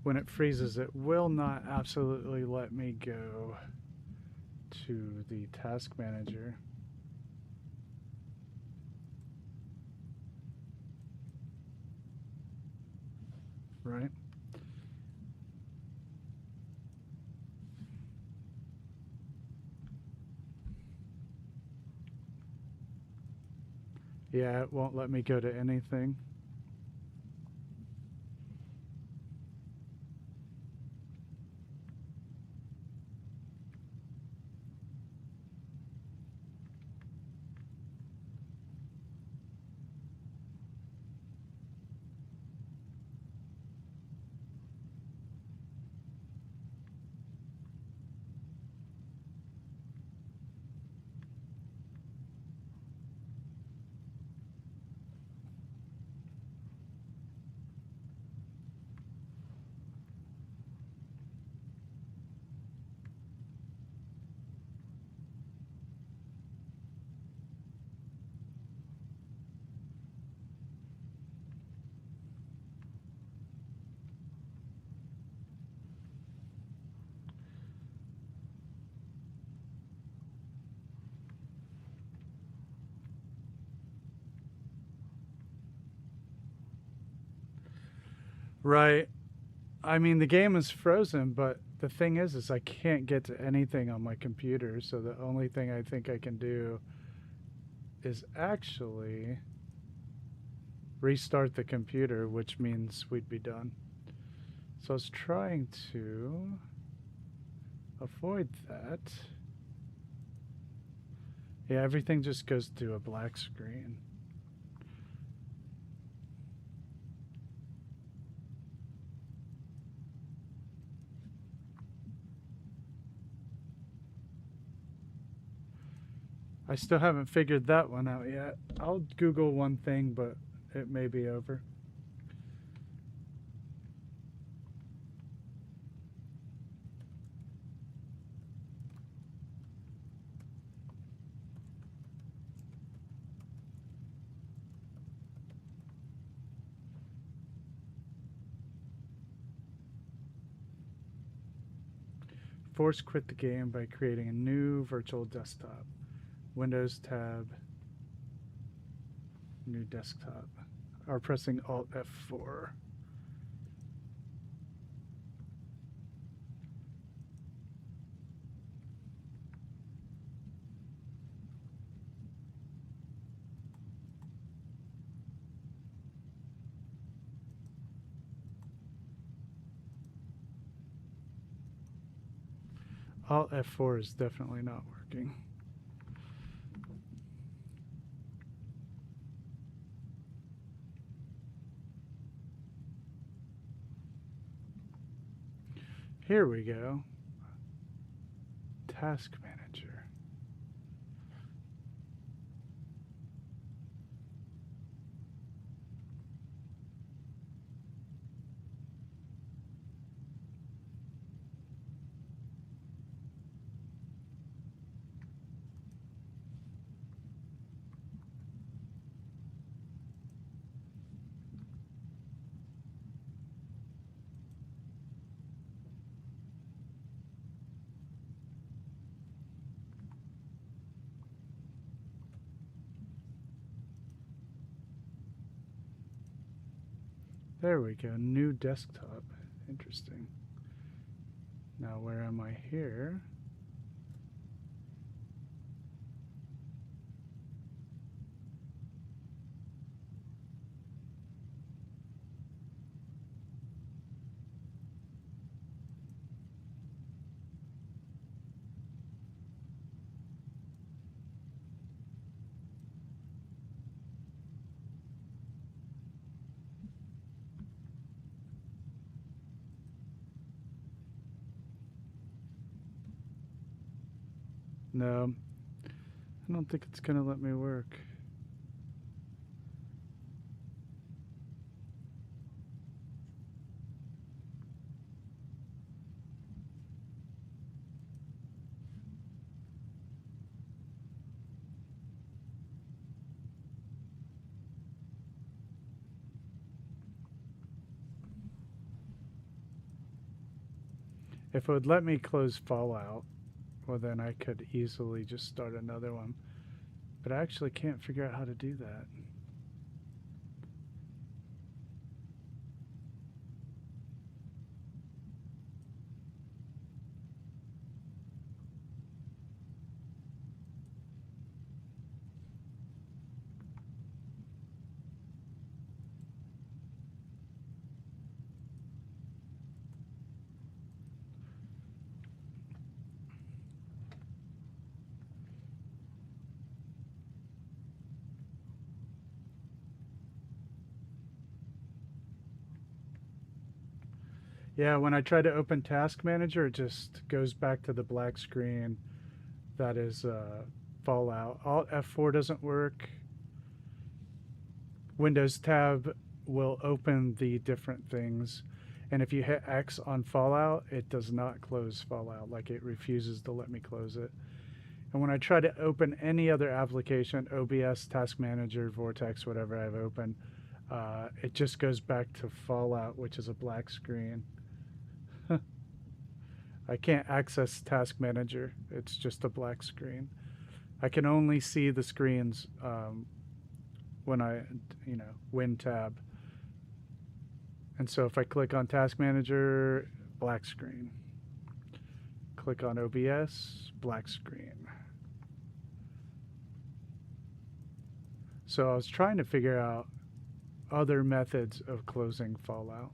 when it freezes, it will not absolutely let me go to the task manager. Right? Yeah, it won't let me go to anything. Right. I mean, the game is frozen, but the thing is I can't get to anything on my computer. So the only thing I think I can do is actually restart the computer, which means we'd be done. So I was trying to avoid that. Yeah, everything just goes to a black screen. I still haven't figured that one out yet. I'll Google one thing, but it may be over. Force quit the game by creating a new virtual desktop. Windows tab, new desktop. Or pressing Alt F4. Alt F4 is definitely not working. Here we go. Task Manager. There we go, new desktop. Interesting. Now where am I here? No, I don't think it's gonna let me work. If it would let me close Fallout, well then I could easily just start another one. But I actually can't figure out how to do that. Yeah, when I try to open Task Manager, it just goes back to the black screen. That is Fallout. Alt F4 doesn't work. Windows Tab will open the different things. And if you hit X on Fallout, it does not close Fallout. Like, it refuses to let me close it. And when I try to open any other application, OBS, Task Manager, Vortex, whatever I've opened, it just goes back to Fallout, which is a black screen. I can't access Task Manager. It's just a black screen. I can only see the screens when I, Win tab. And so if I click on Task Manager, black screen. Click on OBS, black screen. So I was trying to figure out other methods of closing Fallout.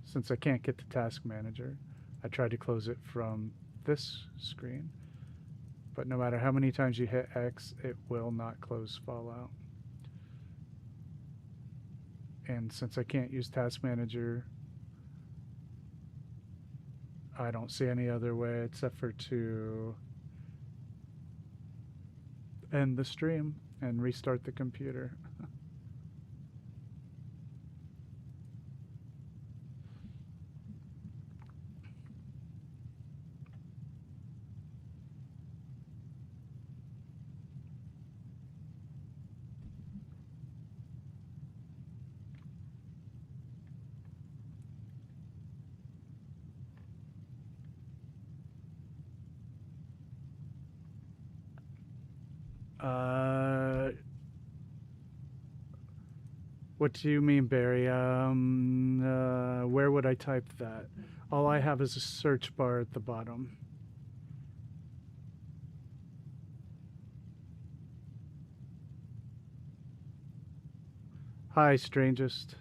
Since I can't get to Task Manager, I tried to close it from this screen. But no matter how many times you hit X, it will not close Fallout. And since I can't use Task Manager, I don't see any other way except for to end the stream and restart the computer. What do you mean, Barry? Where would I type that? All I have is a search bar at the bottom. Hi, strangest.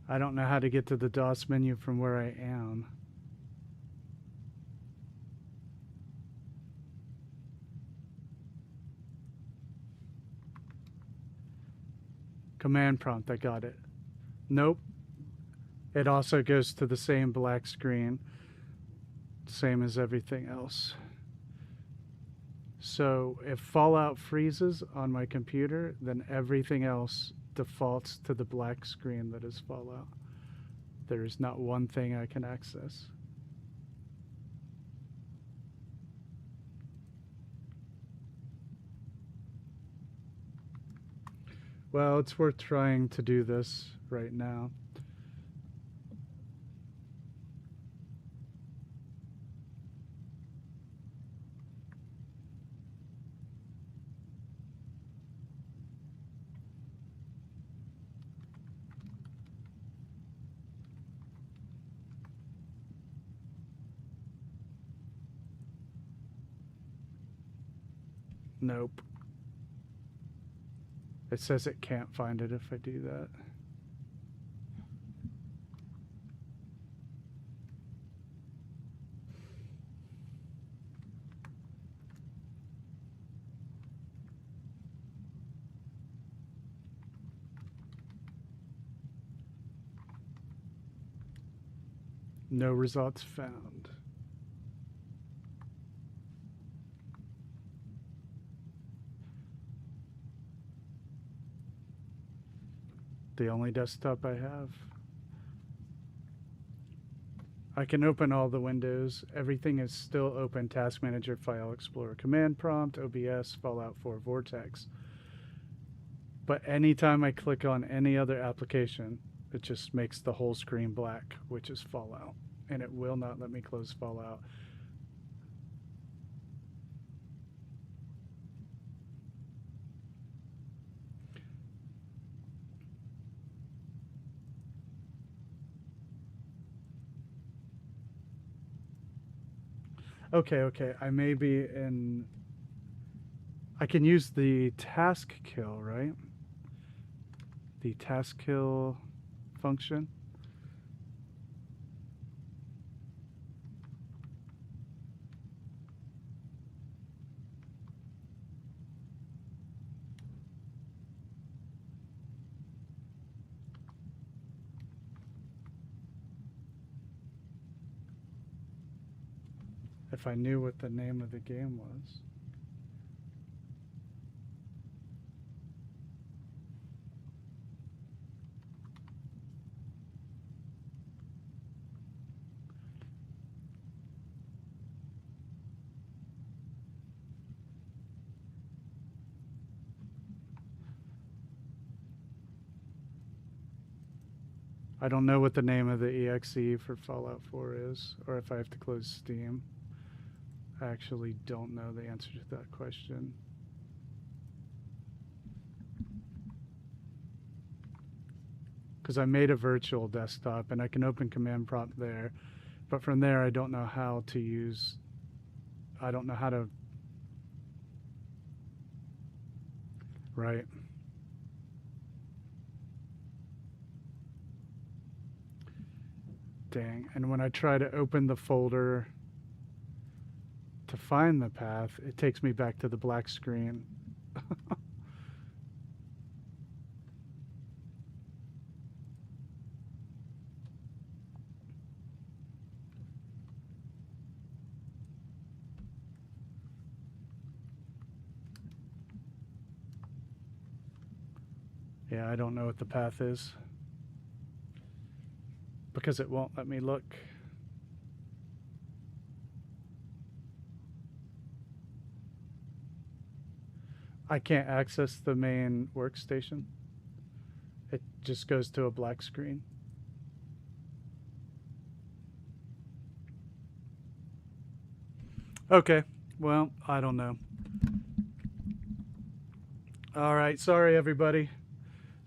I don't know how to get to the DOS menu from where I am. Command prompt, I got it. Nope. It also goes to the same black screen, same as everything else. So if Fallout freezes on my computer, then everything else defaults to the black screen that is Fallout. There is not one thing I can access. Well, it's worth trying to do this right now. Nope. It says it can't find it if I do that. No results found. The only desktop I have. I can open all the windows. Everything is still open. Task Manager, File Explorer, Command Prompt, OBS, Fallout 4, Vortex. But anytime I click on any other application, it just makes the whole screen black, which is Fallout. And it will not let me close Fallout. Okay. I may be in... I can use the task kill, right? The task kill function. If I knew what the name of the game was. I don't know what the name of the exe for Fallout 4 is, or if I have to close Steam. I actually don't know the answer to that question. Because I made a virtual desktop and I can open Command Prompt there, but from there I don't know how to use, I don't know how to, right. Dang, and when I try to open the folder to find the path, it takes me back to the black screen. Yeah, I don't know what the path is because it won't let me look. I can't access the main workstation. It just goes to a black screen. Okay, well, I don't know. All right, sorry everybody.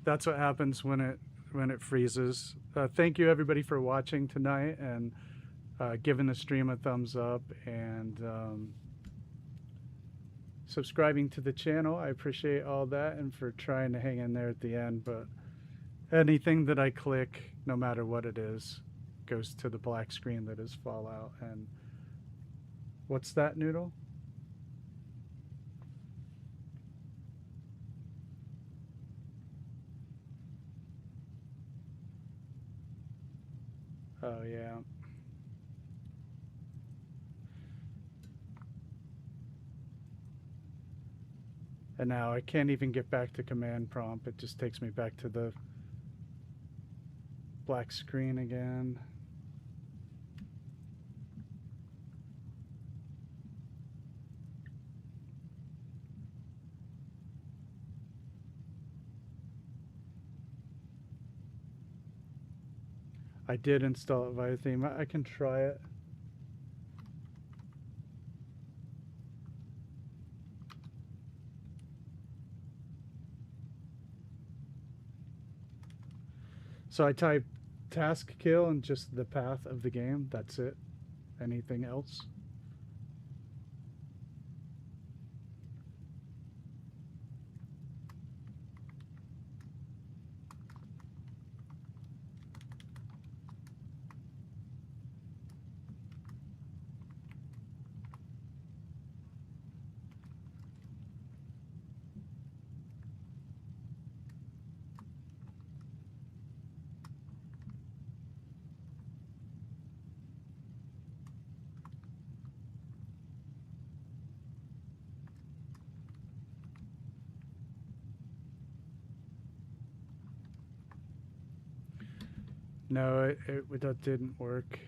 That's what happens when it freezes. Thank you everybody for watching tonight and giving the stream a thumbs up and subscribing to the channel. I appreciate all that and for trying to hang in there at the end. But anything that I click, no matter what it is, goes to the black screen that is Fallout. And what's that, Noodle? Oh, yeah. And now I can't even get back to command prompt. It just takes me back to the black screen again. I did install it via theme. I can try it. So I type task kill and just the path of the game. That's it. Anything else? No, that didn't work.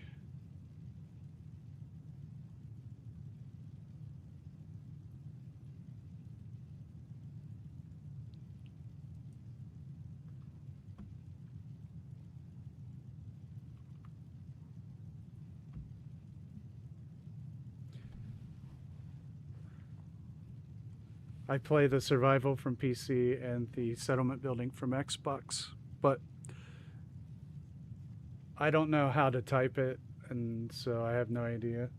I play the survival from PC and the settlement building from Xbox, but I don't know how to type it, and so I have no idea.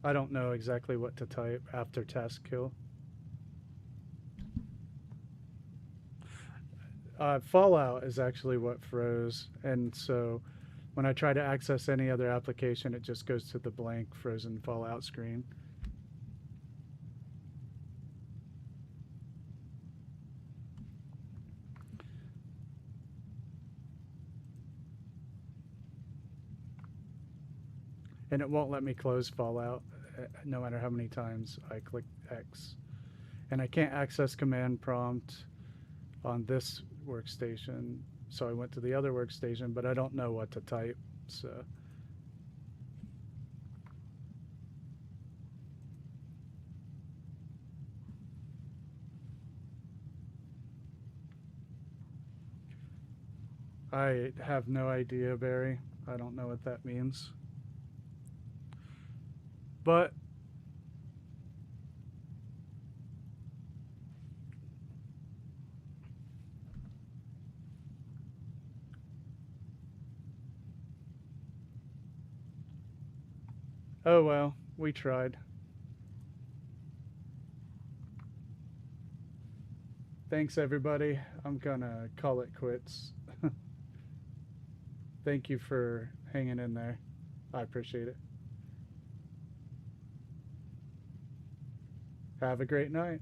I don't know exactly what to type after task kill. Fallout is actually what froze, and so when I try to access any other application, it just goes to the blank frozen Fallout screen. And it won't let me close Fallout no matter how many times I click X. And I can't access command prompt on this workstation, so I went to the other workstation, but I don't know what to type, so. I have no idea, Barry. I don't know what that means. But oh well, we tried. Thanks, everybody. I'm gonna call it quits. Thank you for hanging in there. I appreciate it. Have a great night.